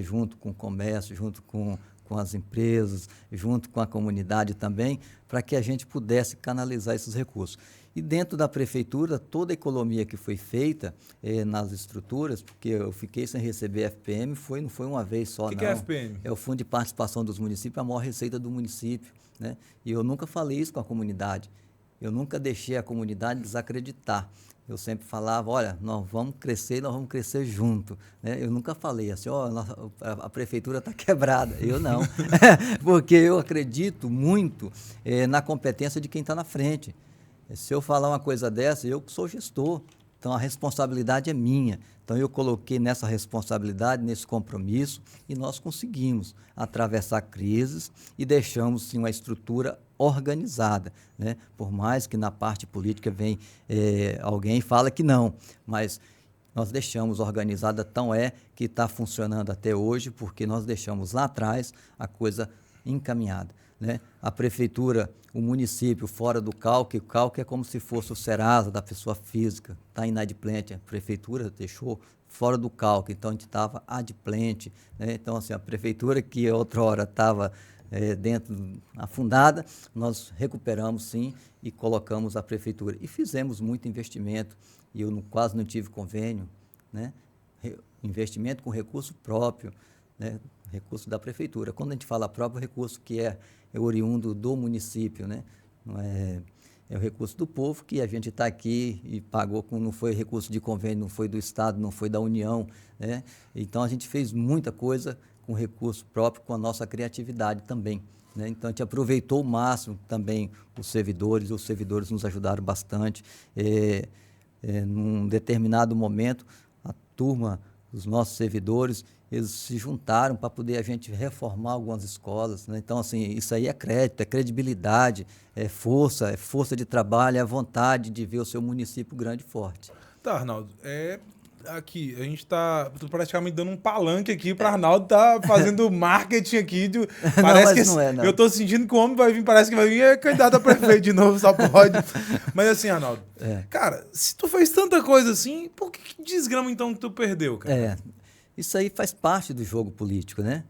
junto com o comércio, junto com as empresas, junto com a comunidade também, para que a gente pudesse canalizar esses recursos. E dentro da prefeitura, toda a economia que foi feita nas estruturas, porque eu fiquei sem receber FPM, não foi uma vez só, não. O que é FPM? É o Fundo de Participação dos Municípios, a maior receita do município, né? E eu nunca falei isso com a comunidade. Eu nunca deixei a comunidade desacreditar. Eu sempre falava, olha, nós vamos crescer junto, né? Eu nunca falei assim, a prefeitura está quebrada. Eu não, porque eu acredito muito na competência de quem está na frente. Se eu falar uma coisa dessa, eu que sou gestor, então a responsabilidade é minha. Então eu coloquei nessa responsabilidade, nesse compromisso, e nós conseguimos atravessar crises e deixamos sim uma estrutura organizada, né? Por mais que na parte política vem alguém e fala que não, mas nós deixamos organizada, tão que está funcionando até hoje, porque nós deixamos lá atrás a coisa encaminhada, né? A prefeitura, o município fora do CALC, o CALC é como se fosse o Serasa da pessoa física, está inadimplente, a prefeitura deixou fora do CALC, então a gente estava adimplente, né? Então, assim, a prefeitura que outrora estava afundada, nós recuperamos sim e colocamos a prefeitura. E fizemos muito investimento, e eu quase não tive convênio, né? Investimento com recurso próprio, né? Recurso da prefeitura. Quando a gente fala próprio, recurso que é oriundo do município, né? Não é o recurso do povo que a gente está aqui e pagou, não foi recurso de convênio, não foi do Estado, não foi da União, né? Então a gente fez muita coisa com recurso próprio, com a nossa criatividade também, né? Então a gente aproveitou o máximo também os servidores nos ajudaram bastante. Num determinado momento, a turma, os nossos servidores, eles se juntaram para poder a gente reformar algumas escolas, né? Então, assim, isso aí é crédito, é credibilidade, é força de trabalho, é a vontade de ver o seu município grande e forte. Tá, Arnaldo, aqui, a gente está praticamente dando um palanque aqui para Arnaldo tá fazendo marketing aqui. Parece não. Eu estou sentindo que o homem vai vir, parece que vai vir candidato a prefeito de novo, só pode. Mas assim, Arnaldo, cara, se tu fez tanta coisa assim, por que desgrama então que tu perdeu, cara? Isso aí faz parte do jogo político, né?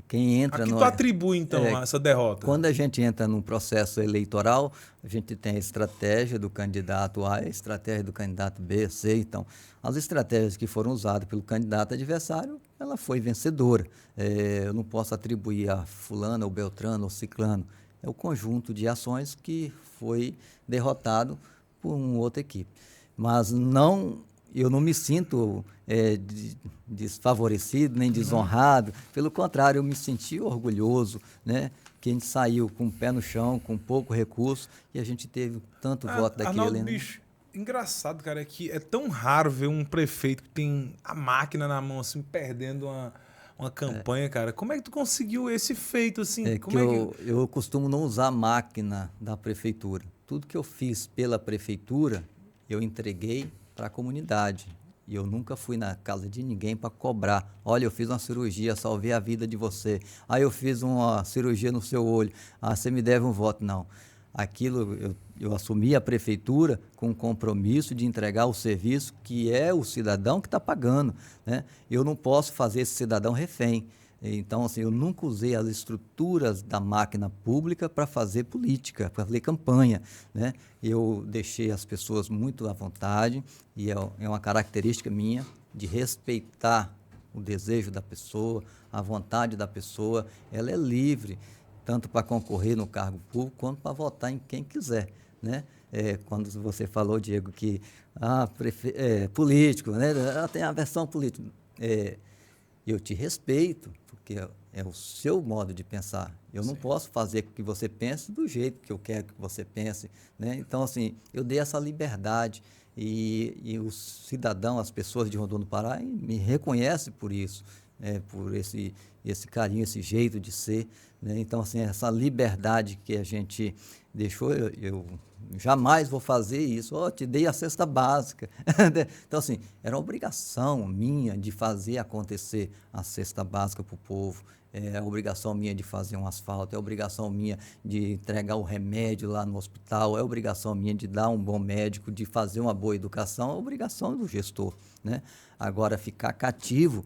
Quem A entra que no... tu atribui, então, a essa derrota? Quando a gente entra num processo eleitoral, a gente tem a estratégia do candidato A e a estratégia do candidato B, C. Então, as estratégias que foram usadas pelo candidato adversário, ela foi vencedora. Eu não posso atribuir a fulano, ou beltrano, ou ciclano. É o conjunto de ações que foi derrotado por uma outra equipe. Mas eu não me sinto desfavorecido nem desonrado. Pelo contrário, eu me senti orgulhoso, né? Que a gente saiu com o pé no chão, com pouco recurso, e a gente teve tanto voto daquele. Arnaldo, Né? bicho, engraçado, cara, é que é tão raro ver um prefeito que tem a máquina na mão, assim, perdendo uma campanha, cara. Como é que tu conseguiu esse feito, assim? Eu costumo não usar a máquina da prefeitura. Tudo que eu fiz pela prefeitura, eu entreguei para a comunidade. E eu nunca fui na casa de ninguém para cobrar. Olha, eu fiz uma cirurgia, salvei a vida de você. Ah, eu fiz uma cirurgia no seu olho. Ah, você me deve um voto. Não. Aquilo, eu assumi a prefeitura com o compromisso de entregar o serviço que é o cidadão que está pagando, né? Eu não posso fazer esse cidadão refém. Então, assim, eu nunca usei as estruturas da máquina pública para fazer política, para fazer campanha, né? Eu deixei as pessoas muito à vontade e é uma característica minha de respeitar o desejo da pessoa, a vontade da pessoa. Ela é livre, tanto para concorrer no cargo público quanto para votar em quem quiser, né? Quando você falou, Diego, que político, né? Tem a versão política. Eu te respeito, porque é o seu modo de pensar. Eu não posso fazer com que você pense do jeito que eu quero que você pense, né? Então, assim, eu dei essa liberdade e o cidadão, as pessoas de Rondônia do Pará, me reconhecem por isso, por esse carinho, esse jeito de ser, né? Então, assim, essa liberdade que a gente deixou, eu jamais vou fazer isso. Te dei a cesta básica. Então, assim, era uma obrigação minha de fazer acontecer a cesta básica para o povo. É a obrigação minha de fazer um asfalto, é a obrigação minha de entregar o remédio lá no hospital, é a obrigação minha de dar um bom médico, de fazer uma boa educação, é a obrigação do gestor, né? Agora, ficar cativo,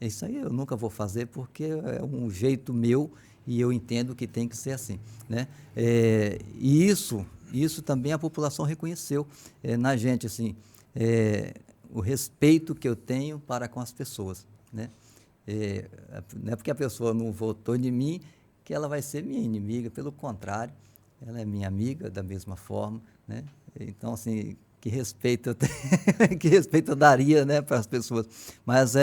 isso aí eu nunca vou fazer porque é um jeito meu e eu entendo que tem que ser assim, né? E isso também a população reconheceu na gente, assim, o respeito que eu tenho para com as pessoas, né? Não é porque a pessoa não votou em mim que ela vai ser minha inimiga, pelo contrário, ela é minha amiga da mesma forma, né? Então, assim, que respeito eu tenho, que respeito eu daria, né, para as pessoas. Mas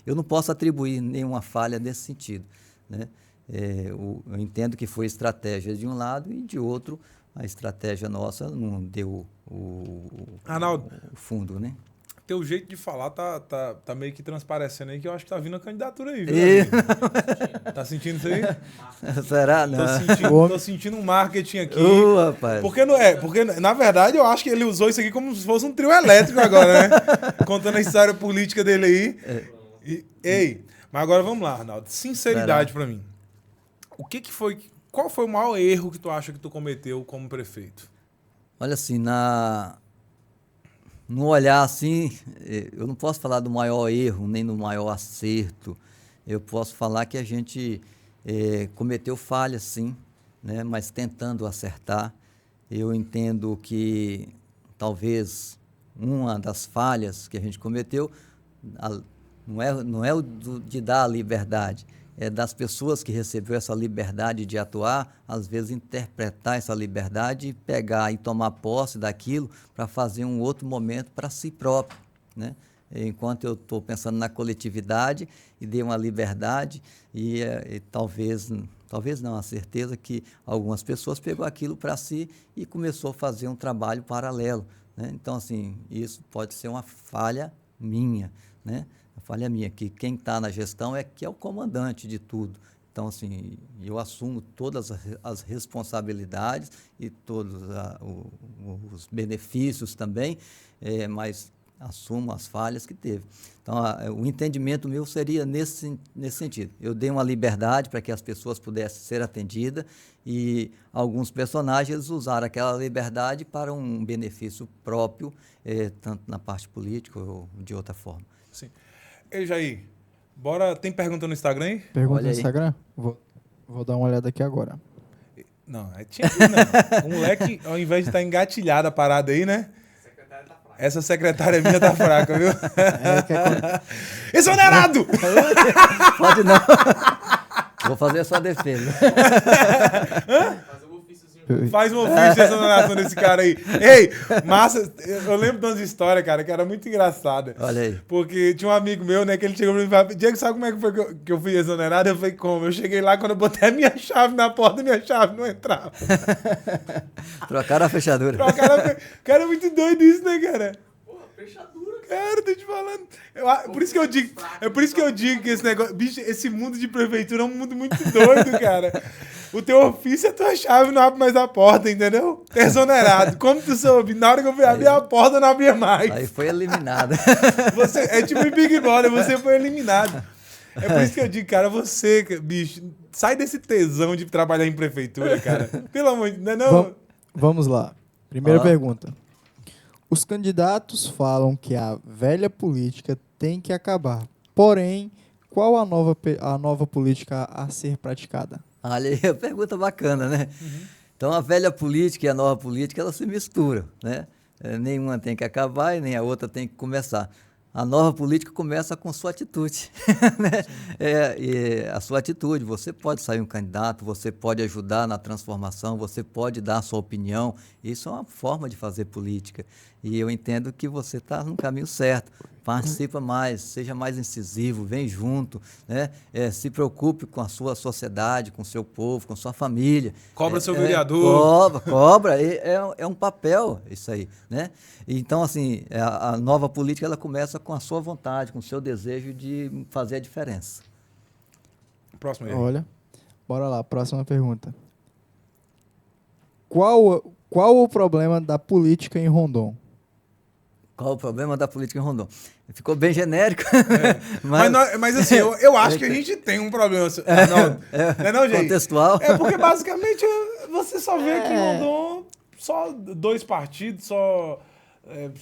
eu não posso atribuir nenhuma falha nesse sentido, né? Eu entendo que foi estratégia de um lado e de outro a estratégia nossa não deu o fundo, né? Teu jeito de falar tá meio que transparecendo aí que eu acho que tá vindo a candidatura aí, viu? Tá sentindo isso aí? Será? Não. Tô sentindo um marketing aqui. Rapaz. Porque na verdade eu acho que ele usou isso aqui como se fosse um trio elétrico agora, né? Contando a história política dele aí. Mas agora vamos lá, Arnaldo. Sinceridade pra mim. Qual foi o maior erro que tu acha que tu cometeu como prefeito? Olha assim, no olhar assim, eu não posso falar do maior erro, nem do maior acerto. Eu posso falar que a gente cometeu falhas, sim, né? Mas tentando acertar. Eu entendo que talvez uma das falhas que a gente cometeu não é o de dar a liberdade, é das pessoas que receberam essa liberdade de atuar, às vezes interpretar essa liberdade e pegar e tomar posse daquilo para fazer um outro momento para si próprio, né? Enquanto eu estou pensando na coletividade e dei uma liberdade e talvez não, a certeza que algumas pessoas pegou aquilo para si e começou a fazer um trabalho paralelo, né? Então, assim, isso pode ser uma falha minha, né? A falha minha, que quem está na gestão que é o comandante de tudo. Então, assim, eu assumo todas as responsabilidades e todos os benefícios também, mas assumo as falhas que teve. Então, o entendimento meu seria nesse sentido. Eu dei uma liberdade para que as pessoas pudessem ser atendidas e alguns personagens eles usaram aquela liberdade para um benefício próprio, tanto na parte política ou de outra forma. Sim. Ei, Jair, Bora, tem pergunta no Instagram aí? Pergunta Olha no aí. Instagram? Vou dar uma olhada aqui agora. Não, tinha que não. O moleque, ao invés de estar engatilhado a parada aí, né? Essa secretária minha tá fraca, viu? Exonerado! Pode não. Vou fazer a sua defesa. Faz um ofício de exoneração desse cara aí. Ei, massa, eu lembro de umas histórias, cara, que era muito engraçada. Olha aí. Porque tinha um amigo meu, né, que ele chegou pra mim e falou: Diego, sabe como é que foi que eu fui exonerado? Eu falei: como? Eu cheguei lá, quando eu botei a minha chave na porta, minha chave não entrava. Trocaram a fechadura. Cara, é muito doido isso, né, cara? Cara, tô te falando. É por isso que eu digo que esse negócio. Bicho, esse mundo de prefeitura é um mundo muito doido, cara. O teu ofício é tua chave, não abre mais a porta, entendeu? Exonerado. Como tu soube? Na hora que eu fui abrir a porta, não abria mais. Aí foi eliminado. É tipo em Big Brother, você foi eliminado. É por isso que eu digo, cara, você, bicho, sai desse tesão de trabalhar em prefeitura, cara. Pelo amor de Deus, não. Vamos lá. Primeira Ó. pergunta. Os candidatos falam que a velha política tem que acabar. Porém, qual a nova política a ser praticada? Olha aí, pergunta bacana, né? Então, a velha política e a nova política, elas se misturam, né? Nenhuma tem que acabar e nem a outra tem que começar. A nova política começa com sua atitude, né? E a sua atitude, você pode sair um candidato, você pode ajudar na transformação, você pode dar a sua opinião. Isso é uma forma de fazer política. E eu entendo que você está no caminho certo. Participa mais, seja mais incisivo, vem junto, né? Se preocupe com a sua sociedade, com o seu povo, com a sua família. Cobra seu vereador. Cobra. É um papel isso aí, né? Então, assim, a nova política ela começa com a sua vontade, com o seu desejo de fazer a diferença. Próximo aí. Olha, bora lá, próxima pergunta. Qual o problema da política em Rondon? Qual o problema da política em Rondon? Ficou bem genérico. Mas assim, eu acho que a gente tem um problema. Não, gente? Contextual. É porque basicamente você só vê aqui em Rondon só 2 partidos,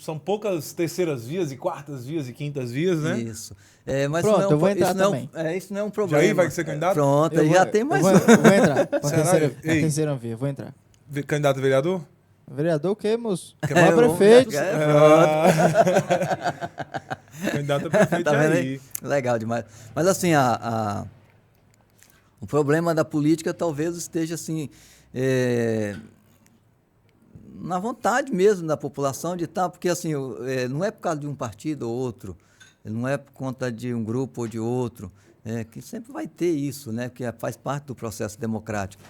são poucas terceiras vias e quartas vias e quintas vias, né? Isso. Mas Pronto, isso não é eu vou entrar também. Isso não é um problema. Jair vai ser candidato? Pronto, aí já tem mais eu um. vou entrar. Com a Será? Ei. terceira via, vou entrar. Candidato a vereador? Vereador o quê, moço? É, Prefeito. Candidato a prefeito Tá vendo aí. aí? Legal demais. Mas assim, o problema da política talvez esteja assim, na vontade mesmo da população de estar, porque assim, não é por causa de um partido ou outro, não é por conta de um grupo ou de outro, que sempre vai ter isso, né? Que faz parte do processo democrático.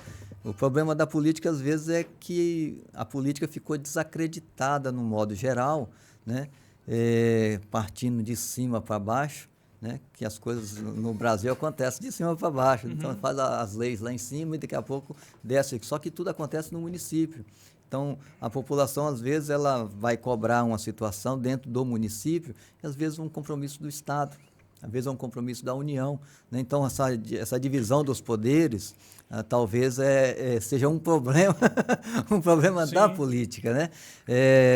O problema da política, às vezes, é que a política ficou desacreditada no modo geral, né? Partindo de cima para baixo, né? Que as coisas no Brasil acontecem de cima para baixo. Então, faz as leis lá em cima e daqui a pouco desce. Só que tudo acontece no município. Então, a população, às vezes, ela vai cobrar uma situação dentro do município e, às vezes, um compromisso do Estado. Às vezes é um compromisso da União, né? Então, essa divisão dos poderes talvez seja um problema, um problema da política, né?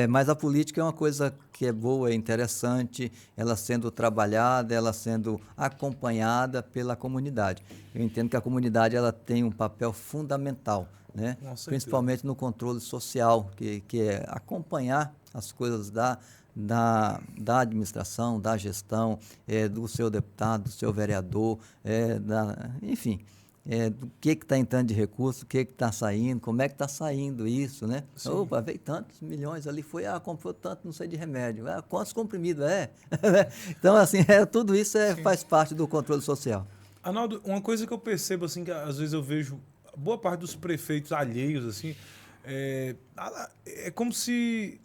Mas a política é uma coisa que é boa, é interessante, ela sendo trabalhada, ela sendo acompanhada pela comunidade. Eu entendo que a comunidade ela tem um papel fundamental, né? Principalmente no controle social, que é acompanhar as coisas da administração, da gestão, do seu deputado, do seu vereador, enfim, do que está entrando de recurso, o que está saindo, como é que está saindo isso, né? Sim. Opa, veio tantos milhões ali, comprou tanto, não sei, de remédio, quantos comprimidos Então, assim, tudo isso faz parte do controle social. Arnaldo, uma coisa que eu percebo, assim, que às vezes eu vejo boa parte dos prefeitos alheios, assim, é como se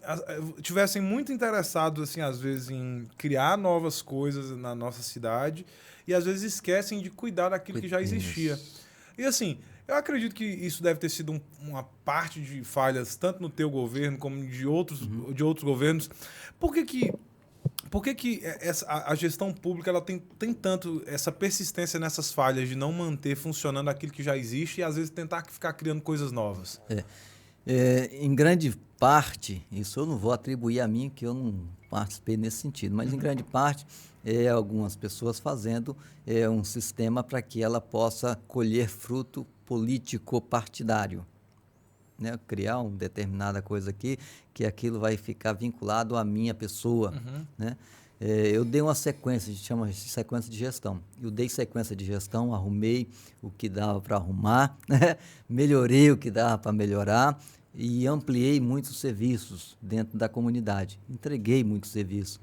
tivessem muito interessados, assim, às vezes, em criar novas coisas na nossa cidade e, às vezes, esquecem de cuidar daquilo que já existia. E, assim, eu acredito que isso deve ter sido uma parte de falhas, tanto no teu governo como de outros governos. Por que a gestão pública ela tem tanto essa persistência nessas falhas de não manter funcionando aquilo que já existe e, às vezes, tentar ficar criando coisas novas? Em grande parte, isso eu não vou atribuir a mim, que eu não participei nesse sentido, mas em grande parte, algumas pessoas fazendo um sistema para que ela possa colher fruto político-partidário. Né? Criar uma determinada coisa aqui, que aquilo vai ficar vinculado à minha pessoa. Né? Eu dei uma sequência, a gente chama de sequência de gestão. Eu dei sequência de gestão, arrumei o que dava para arrumar, né? Melhorei o que dava para melhorar e ampliei muitos serviços dentro da comunidade. Entreguei muitos serviços.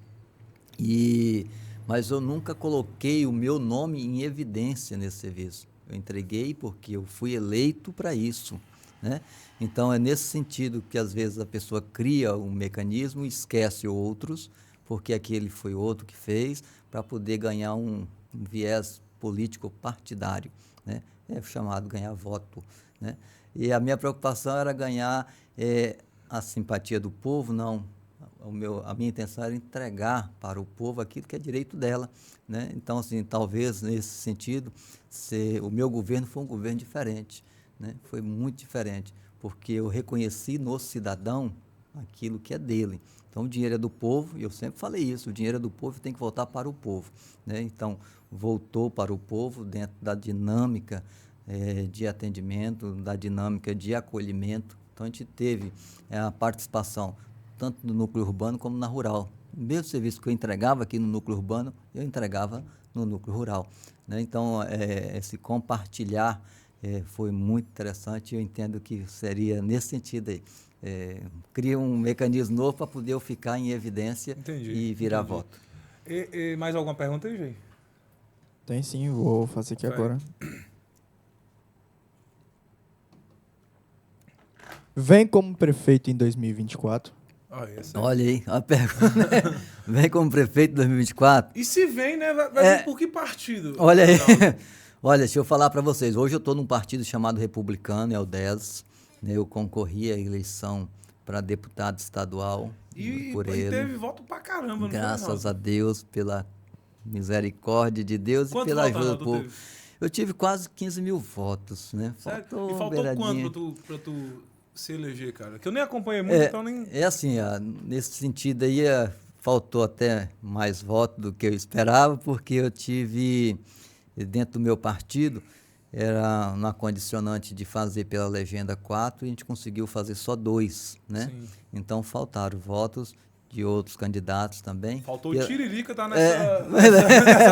Mas eu nunca coloquei o meu nome em evidência nesse serviço. Eu entreguei porque eu fui eleito para isso. Né? Então, é nesse sentido que, às vezes, a pessoa cria um mecanismo e esquece outros, porque aquele foi outro que fez, para poder ganhar um viés político partidário, né? É chamado ganhar voto. Né? E a minha preocupação era ganhar a simpatia do povo, não. A minha intenção era entregar para o povo aquilo que é direito dela. Né? Então, assim, talvez, nesse sentido, o meu governo foi um governo diferente. Né? Foi muito diferente, porque eu reconheci no cidadão aquilo que é dele. Então, o dinheiro é do povo, e eu sempre falei isso, o dinheiro é do povo e tem que voltar para o povo. Né? Então, voltou para o povo dentro da dinâmica de atendimento, da dinâmica de acolhimento. Então, a gente teve a participação tanto no núcleo urbano como na rural. O mesmo serviço que eu entregava aqui no núcleo urbano, eu entregava no núcleo rural. Né? Então, esse compartilhar foi muito interessante, eu entendo que seria nesse sentido aí. Cria um mecanismo novo para poder eu ficar em evidência e virar voto. Mais alguma pergunta aí, Jay? Tem sim, vou fazer aqui agora. Vem como prefeito em 2024? Olha aí, a pergunta. Vem como prefeito em 2024? E se vem, né? Vai vir por que partido? Olha aí. Olha, deixa eu falar para vocês. Hoje eu estou num partido chamado Republicano, é o 10. Né? Eu concorri à eleição para deputado estadual por ele. E teve voto pra caramba, não Graças a Deus, pela misericórdia de Deus e pela ajuda do povo. Eu tive quase 15 mil votos, né? Faltou quanto pra tu se eleger, cara? Que eu nem acompanhei muito, então nem... assim, nesse sentido aí, faltou até mais votos do que eu esperava, porque eu tive... Dentro do meu partido, era na condicionante de fazer pela legenda 4 e a gente conseguiu fazer só 2, né? Sim. Então, faltaram votos de outros candidatos também. Faltou o Tiririca, tá nessa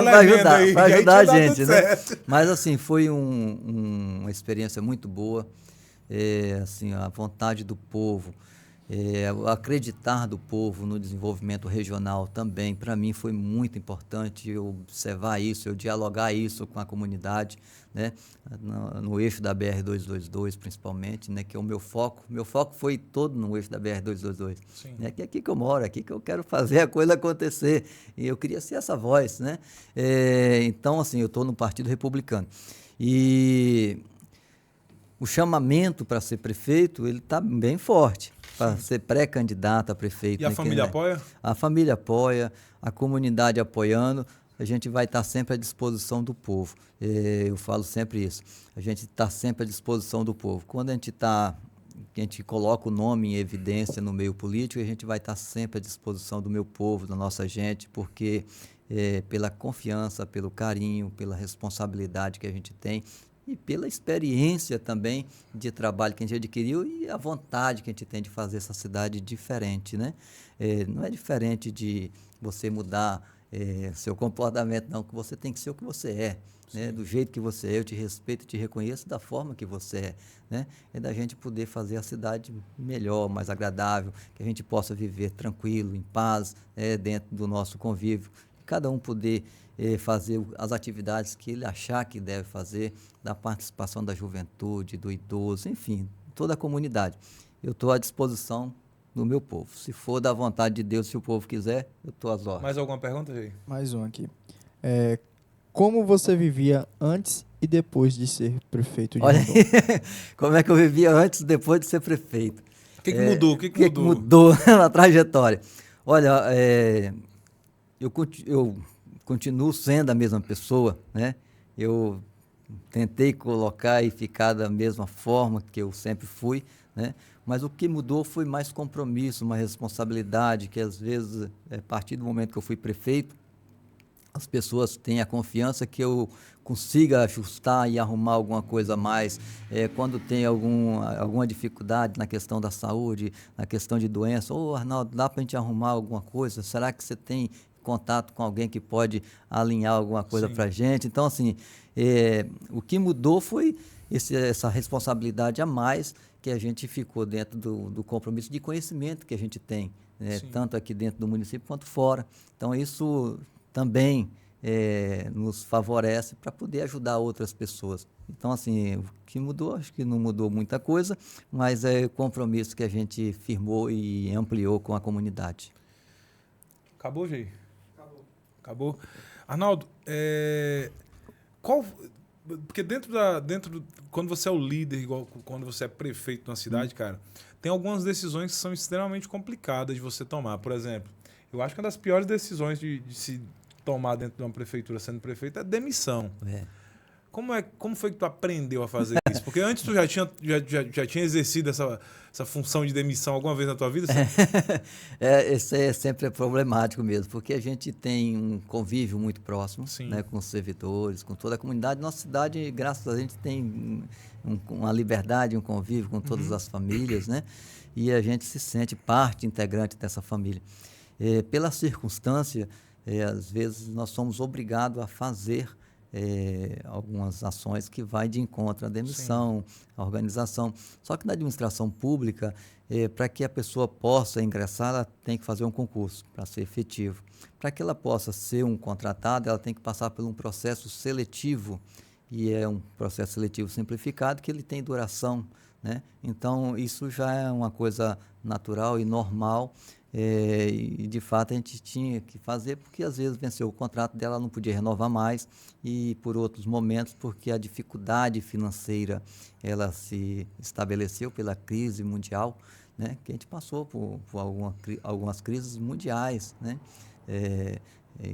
legenda aí. Para ajudar a gente, né? Mas, assim, foi uma experiência muito boa. Assim, a vontade do povo, acreditar do povo no desenvolvimento regional também, para mim foi muito importante eu observar isso, eu dialogar isso com a comunidade, né? No eixo da BR-222 principalmente, né? Que é o meu foco. Meu foco foi todo no eixo da BR-222. Né? Que é aqui que eu moro, aqui que eu quero fazer a coisa acontecer. E eu queria ser essa voz, né? Então, assim, eu estou no Partido Republicano. E o chamamento para ser prefeito, ele está bem forte, para ser pré-candidato a prefeito. E a família apoia? A família apoia, a comunidade apoiando, a gente vai estar sempre à disposição do povo. Eu falo sempre isso, a gente está sempre à disposição do povo. Quando a gente coloca o nome em evidência no meio político, a gente vai estar sempre à disposição do meu povo, da nossa gente, porque pela confiança, pelo carinho, pela responsabilidade que a gente tem, e pela experiência também de trabalho que a gente adquiriu e a vontade que a gente tem de fazer essa cidade diferente, né? Não é diferente de você mudar seu comportamento, não, que você tem que ser o que você é, né? Do jeito que você é, eu te respeito, te reconheço da forma que você é, né? É da gente poder fazer a cidade melhor, mais agradável, que a gente possa viver tranquilo, em paz, dentro do nosso convívio, cada um poder fazer as atividades que ele achar que deve fazer, da participação da juventude, do idoso, enfim, toda a comunidade. Eu estou à disposição do meu povo. Se for da vontade de Deus, se o povo quiser, eu estou às ordens. Mais alguma pergunta, Jay? Mais um aqui. Como você vivia antes e depois de ser prefeito de Rondônia? Como é que eu vivia antes e depois de ser prefeito? O que mudou? O que mudou na trajetória? Olha, eu continuo sendo a mesma pessoa, né? Eu tentei colocar e ficar da mesma forma que eu sempre fui, né? Mas o que mudou foi mais compromisso, uma responsabilidade, que às vezes, a partir do momento que eu fui prefeito, as pessoas têm a confiança que eu consiga ajustar e arrumar alguma coisa a mais. Quando tem alguma dificuldade na questão da saúde, na questão de doença, Arnaldo, dá para a gente arrumar alguma coisa? Será que você tem contato com alguém que pode alinhar alguma coisa para a gente? Então, assim, o que mudou foi essa responsabilidade a mais que a gente ficou dentro do compromisso de conhecimento que a gente tem, né? Tanto aqui dentro do município quanto fora. Então, isso também nos favorece para poder ajudar outras pessoas. Então, assim, o que mudou, acho que não mudou muita coisa, mas é o compromisso que a gente firmou e ampliou com a comunidade. Acabou, Gê? Acabou. Arnaldo, porque quando você é o líder, igual quando você é prefeito na cidade, cara, tem algumas decisões que são extremamente complicadas de você tomar. Por exemplo, eu acho que uma das piores decisões de se tomar dentro de uma prefeitura sendo prefeito é demissão. Como foi que tu aprendeu a fazer isso? Porque antes tu já tinha exercido essa função de demissão alguma vez na tua vida? Isso é sempre problemático mesmo, porque a gente tem um convívio muito próximo, né, com os servidores, com toda a comunidade. Nossa cidade, graças a gente, tem uma liberdade, um convívio com todas as famílias, né? E a gente se sente parte integrante dessa família. Pela circunstância, às vezes nós somos obrigados a fazer algumas ações que vai de encontro à demissão, à organização. Só que na administração pública, para que a pessoa possa ingressar, ela tem que fazer um concurso para ser efetivo. Para que ela possa ser um contratado, ela tem que passar por um processo seletivo, e é um processo seletivo simplificado que ele tem duração, né? Então, isso já é uma coisa natural e normal. E de fato a gente tinha que fazer, porque às vezes venceu o contrato dela, não podia renovar mais, e por outros momentos porque a dificuldade financeira ela se estabeleceu pela crise mundial, né, que a gente passou por algumas crises mundiais, né,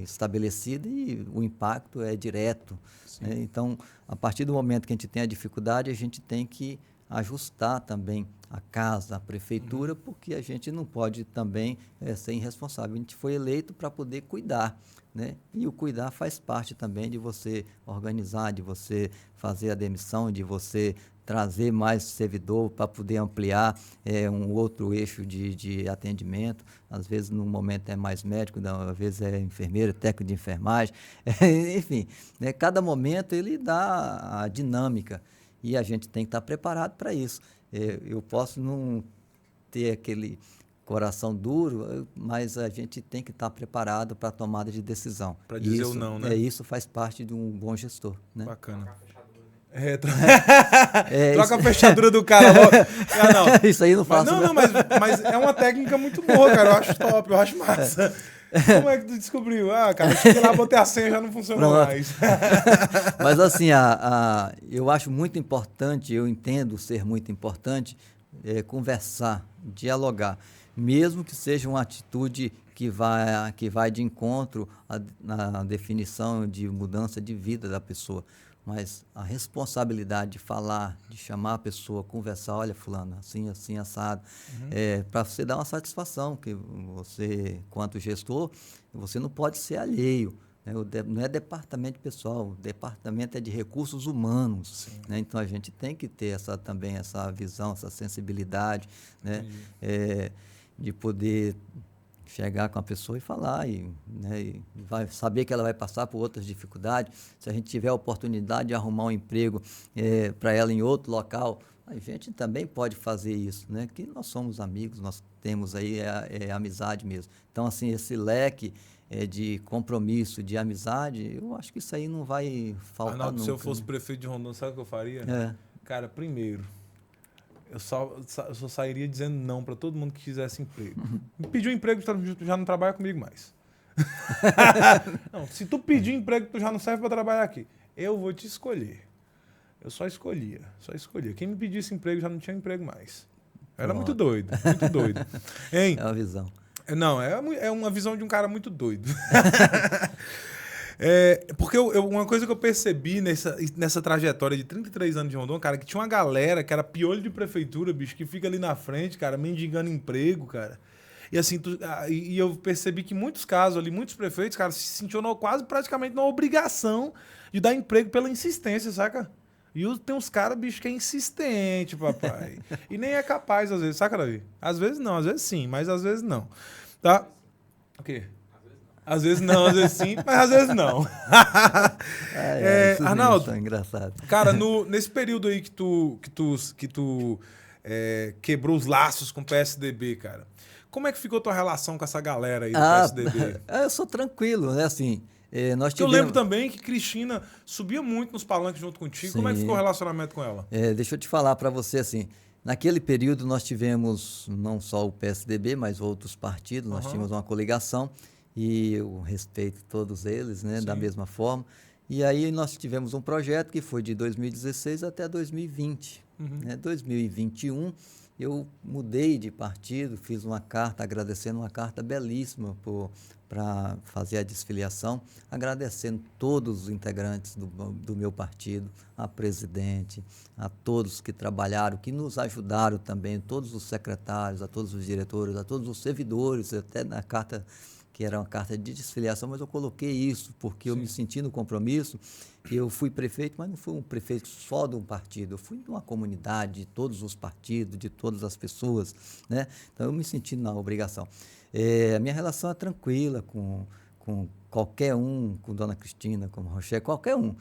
estabelecida, e o impacto é direto, né? Então, a partir do momento que a gente tem a dificuldade, a gente tem que ajustar também a casa, a prefeitura, porque a gente não pode também ser irresponsável. A gente foi eleito para poder cuidar, né? E o cuidar faz parte também de você organizar, de você fazer a demissão, de você trazer mais servidor para poder ampliar um outro eixo de atendimento. Às vezes, no momento, é mais médico, às vezes é enfermeiro, técnico de enfermagem. Enfim, né? Cada momento ele dá a dinâmica. E a gente tem que estar preparado para isso. Eu posso não ter aquele coração duro, mas a gente tem que estar preparado para a tomada de decisão. Para dizer o não, né? Isso faz parte de um bom gestor, né? Bacana. Troca a fechadura do cara logo. Não. Isso aí não faço. Mas é uma técnica muito boa, cara. Eu acho top, eu acho massa. Como é que tu descobriu? Cara, cheguei lá, botei a senha, já não funcionou mais. Mas assim, eu acho muito importante, eu entendo ser muito importante, conversar, dialogar, mesmo que seja uma atitude que vai de encontro na definição de mudança de vida da pessoa. Mas a responsabilidade de falar, de chamar a pessoa, conversar, olha, fulano, assim, assim, assado, para você dar uma satisfação, que você, quanto gestor, você não pode ser alheio, né? Não é departamento pessoal, o departamento é de recursos humanos, né? Então a gente tem que ter também essa visão, essa sensibilidade, né? De poder chegar com a pessoa e falar, né, e vai saber que ela vai passar por outras dificuldades. Se a gente tiver a oportunidade de arrumar um emprego para ela em outro local, a gente também pode fazer isso, né? Que nós somos amigos, nós temos aí amizade mesmo. Então, assim, esse leque de compromisso, de amizade, eu acho que isso aí não vai faltar Arnaldo, nunca. Se eu fosse prefeito de Rondônia, sabe o que eu faria? Cara, primeiro, eu só sairia dizendo não para todo mundo que quisesse emprego. Me pediu emprego, tu já não trabalha comigo mais. Não, se tu pedir emprego, tu já não serve para trabalhar aqui. Eu vou te escolher. Eu só escolhia. Quem me pedisse emprego já não tinha emprego mais. Era muito doido, muito doido. Hein? É uma visão. Não, é uma visão de um cara muito doido. Porque uma coisa que eu percebi nessa trajetória de 33 anos de Rondônia, cara, que tinha uma galera que era piolho de prefeitura, bicho, que fica ali na frente, cara, mendigando emprego, cara. E assim, e eu percebi que em muitos casos ali, muitos prefeitos, cara, se sentiram quase praticamente na obrigação de dar emprego pela insistência, saca? E tem uns caras, bicho, que é insistente, papai. E nem é capaz, às vezes, saca, Davi? Às vezes não, às vezes sim, mas às vezes não. Tá? O quê? Às vezes não, às vezes sim, mas às vezes não. Arnaldo, é engraçado. Cara, nesse período aí que tu quebrou os laços com o PSDB, cara, como é que ficou tua relação com essa galera aí do PSDB? Eu sou tranquilo, né? Assim, nós Eu lembro também que Cristina subia muito nos palanques junto contigo. Sim. Como é que ficou o relacionamento com ela? Deixa eu te falar para você assim. Naquele período nós tivemos não só o PSDB, mas outros partidos. Nós tínhamos uma coligação e eu respeito todos eles, né? Sim. Da mesma forma. E aí nós tivemos um projeto que foi de 2016 até 2020. Né? 2021 eu mudei de partido, fiz uma carta agradecendo, uma carta belíssima para fazer a desfiliação, agradecendo todos os integrantes do meu partido, a presidente, a todos que trabalharam, que nos ajudaram também, todos os secretários, a todos os diretores, a todos os servidores, até na carta, que era uma carta de desfiliação, mas eu coloquei isso porque eu me senti no compromisso. Eu fui prefeito, mas não fui um prefeito só de um partido, eu fui de uma comunidade, de todos os partidos, de todas as pessoas, né? Então eu me senti na obrigação. A minha relação é tranquila com qualquer um, com Dona Cristina, com o Rocher, qualquer um,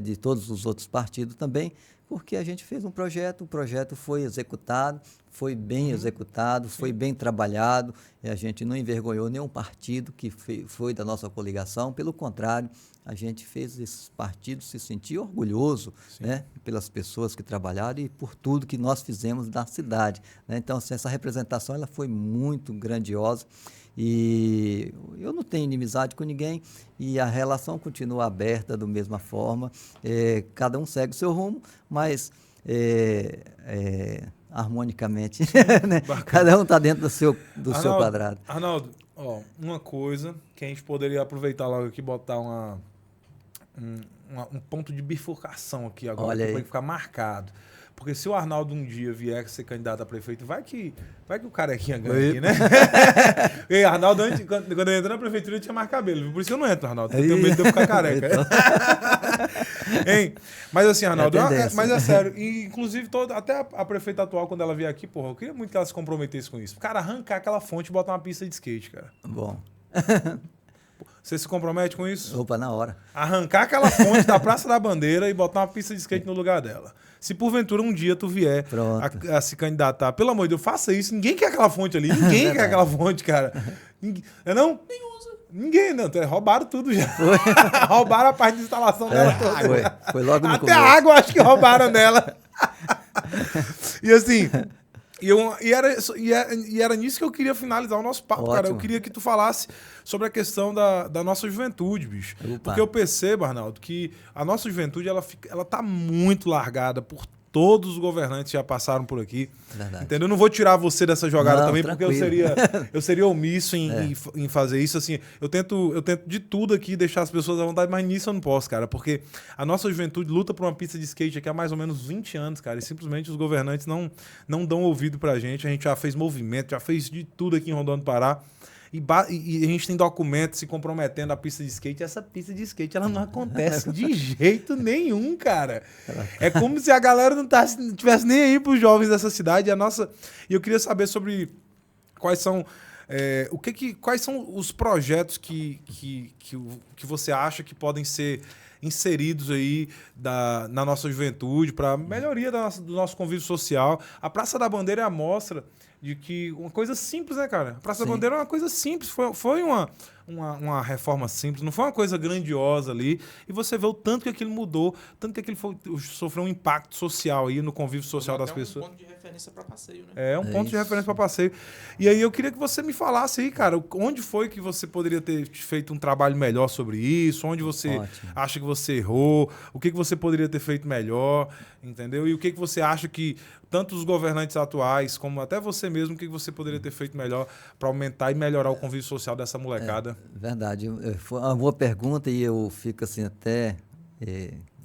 de todos os outros partidos também, porque a gente fez um projeto, o projeto foi executado, foi bem executado, foi bem trabalhado, e a gente não envergonhou nenhum partido que foi da nossa coligação, pelo contrário, a gente fez esses partidos se sentir orgulhoso, né, pelas pessoas que trabalharam e por tudo que nós fizemos na cidade, né? Então, assim, essa representação ela foi muito grandiosa e eu não tenho inimizade com ninguém e a relação continua aberta da mesma forma, cada um segue o seu rumo, mas harmonicamente, né? Cada um está dentro do seu quadrado. Arnaldo, uma coisa que a gente poderia aproveitar logo aqui e botar um ponto de bifurcação aqui agora, para ficar marcado. Porque se o Arnaldo um dia vier ser candidato a prefeito, vai que o carequinha ganha aqui, né? E Arnaldo, quando eu entrei na prefeitura, eu tinha mais cabelo. Por isso eu não entro, Arnaldo. Eu tenho medo de eu ficar careca. Hein? Mas assim, Arnaldo, mas é sério. E, inclusive, até a prefeita atual, quando ela vier aqui, porra, eu queria muito que ela se comprometesse com isso. Cara, arrancar aquela fonte e botar uma pista de skate, cara. Bom. Você se compromete com isso? Opa, na hora. Arrancar aquela fonte da Praça da Bandeira e botar uma pista de skate no lugar dela. Se porventura um dia tu vier a se candidatar, pelo amor de Deus, faça isso. Ninguém quer aquela fonte ali. Ninguém quer aquela fonte, cara. Não? Nem usa. Ninguém, não. Roubaram tudo já. Roubaram a parte de instalação dela toda. Foi logo no Até começo. A água acho que roubaram dela. E assim... E era nisso que eu queria finalizar o nosso papo, Ótimo. cara. Eu queria que tu falasse sobre a questão da nossa juventude, bicho. Opa. Porque eu percebo, Arnaldo, que a nossa juventude, ela tá muito largada por todos os governantes que já passaram por aqui. Verdade. Entendeu? Eu não vou tirar você dessa jogada também, tranquilo. porque eu seria omisso em fazer isso. Assim, eu tento de tudo aqui deixar as pessoas à vontade, mas nisso eu não posso, cara. Porque a nossa juventude luta por uma pista de skate aqui há mais ou menos 20 anos, cara. E simplesmente os governantes não dão ouvido pra gente. A gente já fez movimento, já fez de tudo aqui em Rondônia do Pará. E a gente tem documentos se comprometendo à pista de skate. Essa pista de skate, ela não acontece de jeito nenhum, cara. É como se a galera não tivesse nem aí pros jovens dessa cidade. E eu queria saber sobre quais são... quais são os projetos que você acha que podem ser inseridos aí na nossa juventude para melhoria do nosso convívio social. A Praça da Bandeira é a mostra de que uma coisa simples, né, cara? A Praça da Bandeira é uma coisa simples, foi uma reforma simples, não foi uma coisa grandiosa ali, e você vê o tanto que aquilo mudou, tanto que aquilo sofreu um impacto social aí no convívio social das pessoas. É um ponto de referência para passeio, né? É um ponto de referência para passeio. E aí eu queria que você me falasse aí, cara, onde foi que você poderia ter feito um trabalho melhor sobre isso, onde você acha que você errou, o que você poderia ter feito melhor, entendeu? E o que você acha que tanto os governantes atuais, como até você mesmo, o que você poderia ter feito melhor para aumentar e melhorar o convívio social dessa molecada? Verdade. Foi uma boa pergunta e eu fico assim até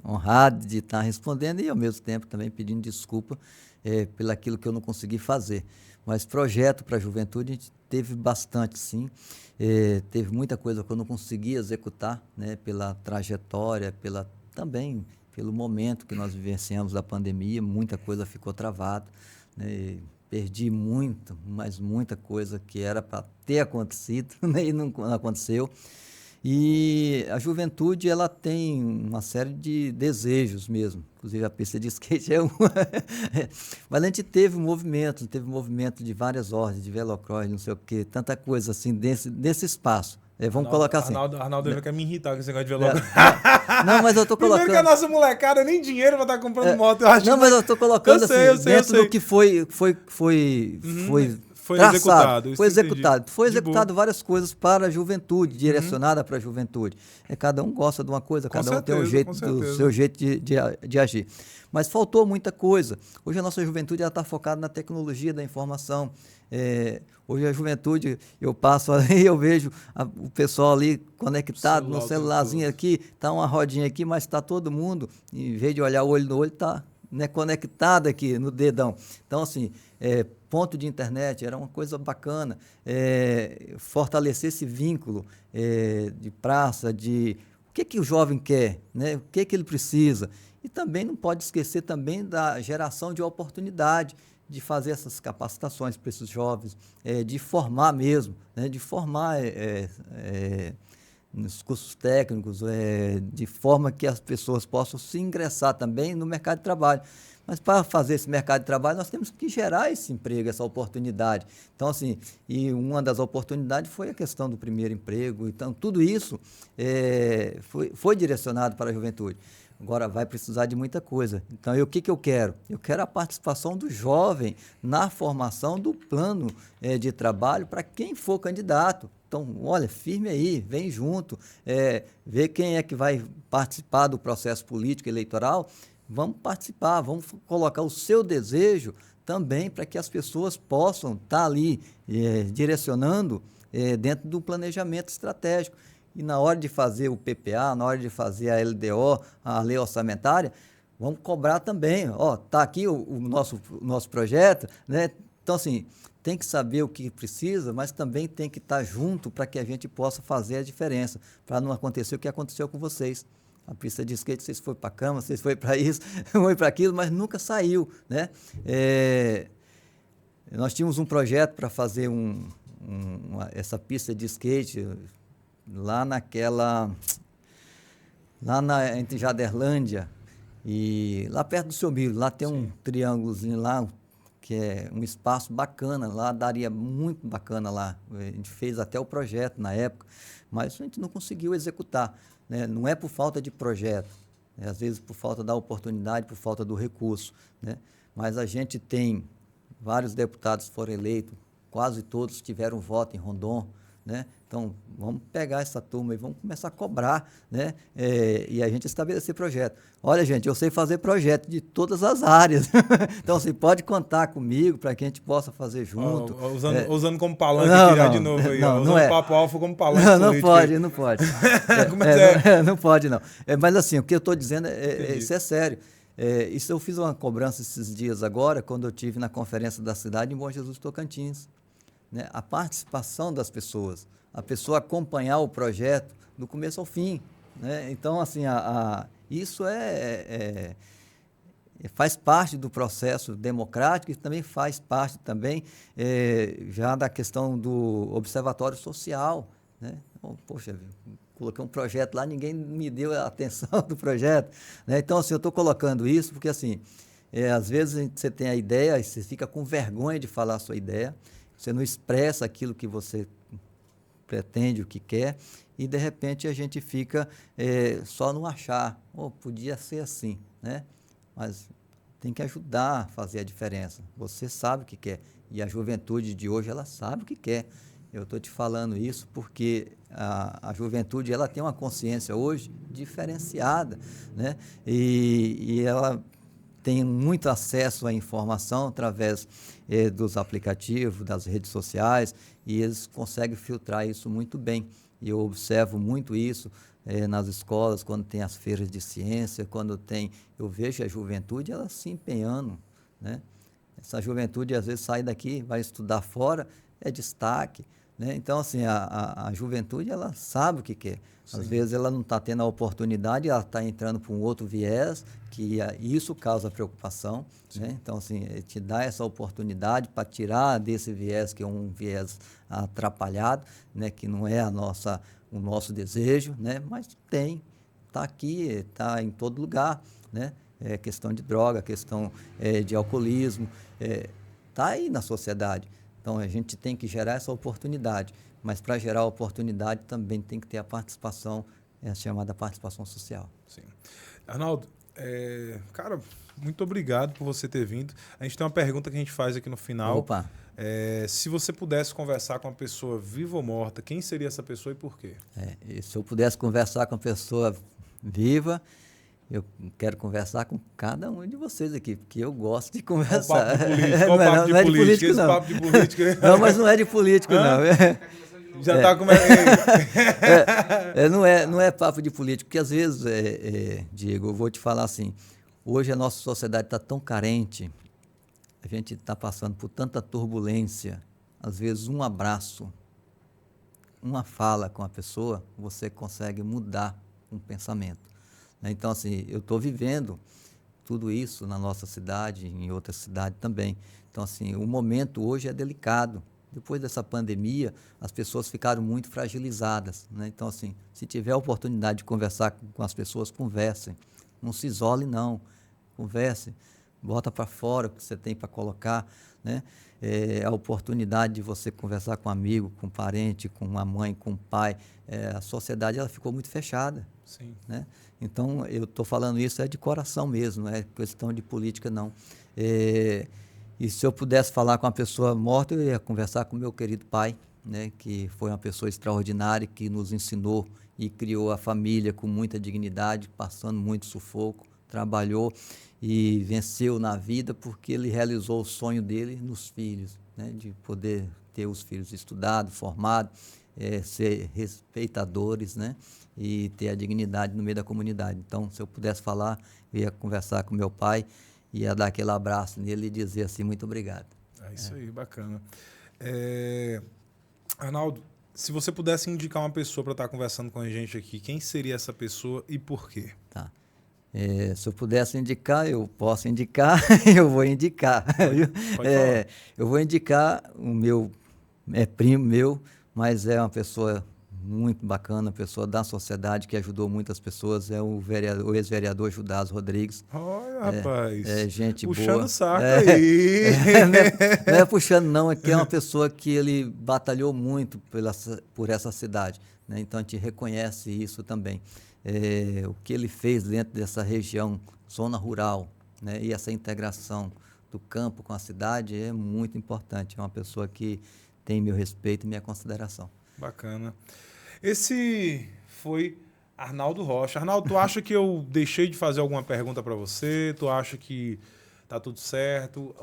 honrado de estar respondendo e ao mesmo tempo também pedindo desculpa pelo aquilo que eu não consegui fazer. Mas projeto para a juventude a gente teve bastante, sim. Teve muita coisa que eu não consegui executar, né, pela trajetória, também pelo momento que nós vivenciamos da pandemia, muita coisa ficou travada, né, perdi muito, mas muita coisa que era para ter acontecido, né, e não aconteceu. E a juventude, ela tem uma série de desejos mesmo, inclusive a pista de skate é uma. Mas a gente teve movimento de várias ordens, de velocross, não sei o quê, tanta coisa assim desse espaço. Vamos colocar assim. Arnaldo quer me irritar com esse negócio de velocross. Não, mas eu estou colocando... Primeiro que a nossa molecada nem dinheiro vai estar comprando moto, eu acho. Não, mas eu estou colocando dentro do que foi executado. Foi executado várias coisas para a juventude, direcionada para a juventude. Cada um gosta de uma coisa, cada um tem um jeito, do seu jeito de agir. Mas faltou muita coisa. Hoje a nossa juventude está focada na tecnologia da informação. Hoje a juventude, eu passo ali, eu vejo o pessoal ali conectado no celularzinho aqui, está uma rodinha aqui, mas está todo mundo, em vez de olhar o olho no olho, está, né, conectado aqui no dedão. Então, assim, ponto de internet era uma coisa bacana, fortalecer esse vínculo de praça, o que o jovem quer, né? O que ele precisa. E também não pode esquecer também da geração de oportunidade, de fazer essas capacitações para esses jovens, de formar mesmo, né? De formar nos cursos técnicos, de forma que as pessoas possam se ingressar também no mercado de trabalho. Mas para fazer esse mercado de trabalho, nós temos que gerar esse emprego, essa oportunidade. Então, assim, e uma das oportunidades foi a questão do primeiro emprego. Então, tudo isso foi direcionado para a juventude. Agora vai precisar de muita coisa. Então, o que eu quero? Eu quero a participação do jovem na formação do plano de trabalho para quem for candidato. Então, olha, firme aí, vem junto, vê quem é que vai participar do processo político eleitoral. Vamos participar, vamos colocar o seu desejo também para que as pessoas possam estar ali direcionando dentro do planejamento estratégico. E na hora de fazer o PPA, na hora de fazer a LDO, a lei orçamentária, vamos cobrar também. Está aqui o nosso projeto, né? Então, assim, tem que saber o que precisa, mas também tem que estar junto para que a gente possa fazer a diferença, para não acontecer o que aconteceu com vocês. A pista de skate, vocês foram para a cama, vocês foram para isso, foram para aquilo, mas nunca saiu, né? Nós tínhamos um projeto para fazer essa pista de skate lá entre Jaderlândia e lá perto do Seu Milho, lá tem um triângulozinho lá, que é um espaço bacana, lá daria muito bacana lá. A gente fez até o projeto na época, mas a gente não conseguiu executar, né? Não é por falta de projeto, às vezes por falta da oportunidade, por falta do recurso, né? Mas a gente tem vários deputados que foram eleitos, quase todos tiveram voto em Rondon, né? Então, vamos pegar essa turma e vamos começar a cobrar, né? E a gente estabelecer projeto. Olha, gente, eu sei fazer projeto de todas as áreas. Então, você pode contar comigo para que a gente possa fazer junto. Usando como palanque já de novo aí. Usando o Papo Alfa como palanque. Não pode. Não pode, não. Mas, assim, o que eu estou dizendo isso é sério. Isso eu fiz uma cobrança esses dias agora, quando eu estive na conferência da cidade em Bom Jesus, Tocantins. Né? A participação das pessoas, a pessoa acompanhar o projeto do começo ao fim, né? Então, assim, isso faz parte do processo democrático e também faz parte também já da questão do observatório social, né? Poxa, coloquei um projeto lá, ninguém me deu a atenção do projeto, né? Então, assim, eu estou colocando isso porque, assim, às vezes você tem a ideia e você fica com vergonha de falar a sua ideia, você não expressa aquilo que você pretende, o que quer, e de repente a gente fica só no achar, podia ser assim, né? Mas tem que ajudar a fazer a diferença. Você sabe o que quer, e a juventude de hoje, ela sabe o que quer. Eu estou te falando isso porque a juventude ela tem uma consciência hoje diferenciada, né? E ela tem muito acesso à informação através dos aplicativos, das redes sociais, e eles conseguem filtrar isso muito bem. E eu observo muito isso nas escolas, quando tem as feiras de ciência, eu vejo a juventude ela se empenhando, né? Essa juventude às vezes sai daqui, vai estudar fora, é destaque, né? Então, assim, a juventude ela sabe o que quer. Às vezes ela não está tendo a oportunidade, ela está entrando para um outro viés, isso causa preocupação, né? Então, assim, te dá essa oportunidade para tirar desse viés, que é um viés atrapalhado, né? Que não é o nosso desejo, né? Mas está aqui, está em todo lugar, né? É questão de droga, questão de alcoolismo, está aí na sociedade. Então, a gente tem que gerar essa oportunidade, mas para gerar a oportunidade também tem que ter a participação, a chamada participação social. Sim. Arnaldo, cara, muito obrigado por você ter vindo. A gente tem uma pergunta que a gente faz aqui no final. Opa! Se você pudesse conversar com uma pessoa viva ou morta, quem seria essa pessoa e por quê? E se eu pudesse conversar com uma pessoa viva, eu quero conversar com cada um de vocês aqui, porque eu gosto de conversar. Não é de política, não. Papo de política. Não, mas não é de político, não. Já está com... Não é papo de político, porque às vezes, Diego, eu vou te falar assim, hoje a nossa sociedade está tão carente, a gente está passando por tanta turbulência, às vezes um abraço, uma fala com a pessoa, você consegue mudar um pensamento. Então, assim, eu estou vivendo tudo isso na nossa cidade, em outra cidade também. Então, assim, o momento hoje é delicado. Depois dessa pandemia, as pessoas ficaram muito fragilizadas, né? Então, assim, se tiver a oportunidade de conversar com as pessoas, conversem. Não se isole, não. Conversem. Bota para fora o que você tem para colocar, né? A oportunidade de você conversar com um amigo, com um parente, com uma mãe, com um pai. A sociedade ela ficou muito fechada. Sim. Né? Então, eu estou falando isso de coração mesmo, não é questão de política, não. E se eu pudesse falar com uma pessoa morta, eu ia conversar com meu querido pai, né? Que foi uma pessoa extraordinária, que nos ensinou e criou a família com muita dignidade, passando muito sufoco, trabalhou e venceu na vida porque ele realizou o sonho dele nos filhos, né? De poder ter os filhos estudados, formados, ser respeitadores, né? E ter a dignidade no meio da comunidade. Então, se eu pudesse falar, eu ia conversar com meu pai, ia dar aquele abraço nele e dizer assim, muito obrigado. É isso aí, bacana. Arnaldo, se você pudesse indicar uma pessoa para estar conversando com a gente aqui, quem seria essa pessoa e por quê? Tá. Se eu pudesse indicar, eu posso indicar, eu vou indicar. Pode falar. Eu vou indicar o meu primo meu, mas é uma pessoa muito bacana, pessoa da sociedade que ajudou muitas pessoas, é o ex-vereador Judas Rodrigues. Olha, rapaz. Gente puxando boa. O saco aí. Não é puxando, não, é que é uma pessoa que ele batalhou muito por essa cidade, né? Então a gente reconhece isso também. O que ele fez dentro dessa região, zona rural, né? E essa integração do campo com a cidade é muito importante. É uma pessoa que tem meu respeito e minha consideração. Bacana. Esse foi Arnaldo Rocha. Arnaldo, tu acha que eu deixei de fazer alguma pergunta para você? Tu acha que tá tudo certo?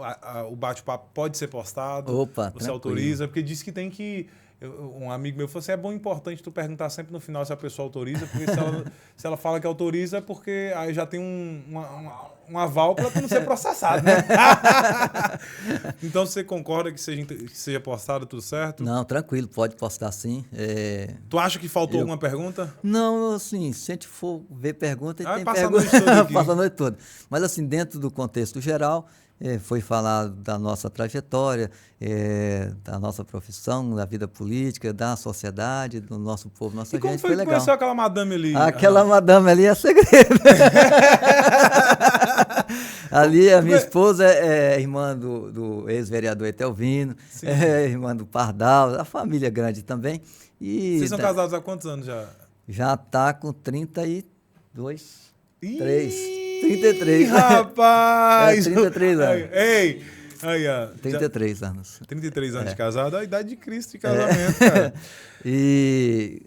O bate-papo pode ser postado? Opa, você tranquilo. autoriza? Porque disse que tem que... Um amigo meu falou assim, é bom importante tu perguntar sempre no final se a pessoa autoriza, porque se ela fala que autoriza, é porque aí já tem um aval para tu não ser processado, né? Então você concorda que seja postado tudo certo? Não, tranquilo, pode postar sim. Tu acha que faltou alguma pergunta? Não, assim, se a gente for ver pergunta, tem passa pergunta. A noite toda aqui. Passa a noite toda. Mas assim, dentro do contexto geral, foi falado da nossa trajetória, da nossa profissão, da vida política, da sociedade, do nosso povo, nossa gente. Como foi que legal. conheceu aquela madame ali? Aquela madame ali é segredo. Ali a minha esposa é irmã do ex-vereador Etelvino, irmã do Pardal, a família grande também. E vocês são casados há quantos anos já? Já está com 32, 33. Rapaz! 33 anos. Ei, Aí, ó, 33 anos. 33 anos de casado, a idade de Cristo de casamento, cara. E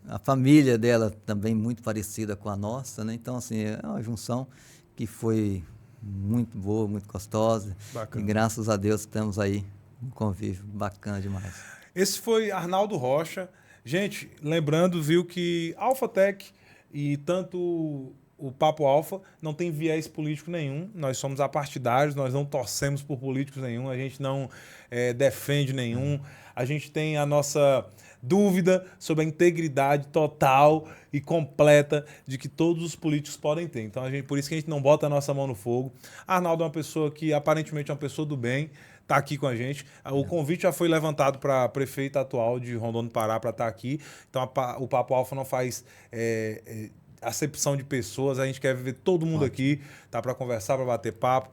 a família dela também muito parecida com a nossa, né? Então, assim, é uma junção que foi muito boa, muito gostosa. Bacana. E graças a Deus estamos aí um convívio bacana demais. Esse foi Arnaldo Rocha. Gente, lembrando, viu, que Alphatec e tanto o Papo Alfa não tem viés político nenhum. Nós somos apartidários, nós não torcemos por políticos nenhum, a gente não defende nenhum. A gente tem a nossa dúvida sobre a integridade total e completa de que todos os políticos podem ter. Então, por isso que a gente não bota a nossa mão no fogo. Arnaldo é uma pessoa que aparentemente é uma pessoa do bem, está aqui com a gente. O convite já foi levantado para a prefeita atual de Rondônia do Pará para estar aqui. Então, o Papo Alfa não faz acepção de pessoas, a gente quer ver todo mundo aqui, tá, para conversar, para bater papo.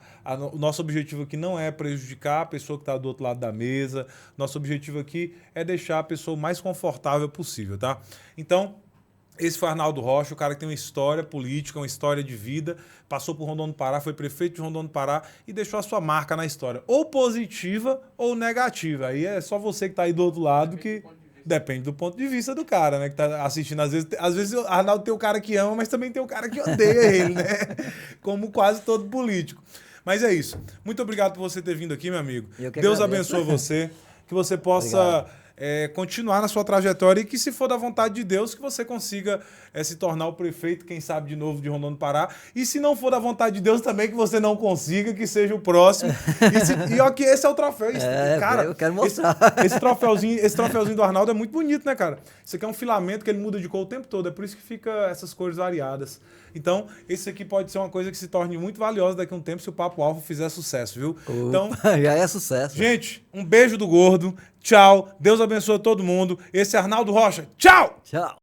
O nosso objetivo aqui não é prejudicar a pessoa que está do outro lado da mesa. Nosso objetivo aqui é deixar a pessoa o mais confortável possível, tá? Então, esse foi Arnaldo Rocha, o cara que tem uma história política, uma história de vida, passou por Rondônia do Pará, foi prefeito de Rondônia do Pará e deixou a sua marca na história, ou positiva ou negativa. Aí é só você que está aí do outro lado que depende do ponto de vista do cara, né, que tá assistindo. Às vezes o Arnaldo tem o cara que ama, mas também tem o cara que odeia ele, né? Como quase todo político. Mas é isso. Muito obrigado por você ter vindo aqui, meu amigo. Deus abençoe você, que você possa continuar na sua trajetória e que, se for da vontade de Deus, que você consiga se tornar o prefeito, quem sabe, de novo de Rondônia do Pará. E se não for da vontade de Deus também, que você não consiga, que seja o próximo. E ó, que esse é o troféu. Cara, eu quero mostrar. Esse troféuzinho do Arnaldo é muito bonito, né, cara? Isso aqui é um filamento que ele muda de cor o tempo todo. É por isso que fica essas cores variadas. Então, esse aqui pode ser uma coisa que se torne muito valiosa daqui a um tempo se o Papo Alfa fizer sucesso, viu? Então, já é sucesso. Gente, um beijo do gordo. Tchau. Deus abençoe todo mundo. Esse é Arnaldo Rocha. Tchau! Tchau.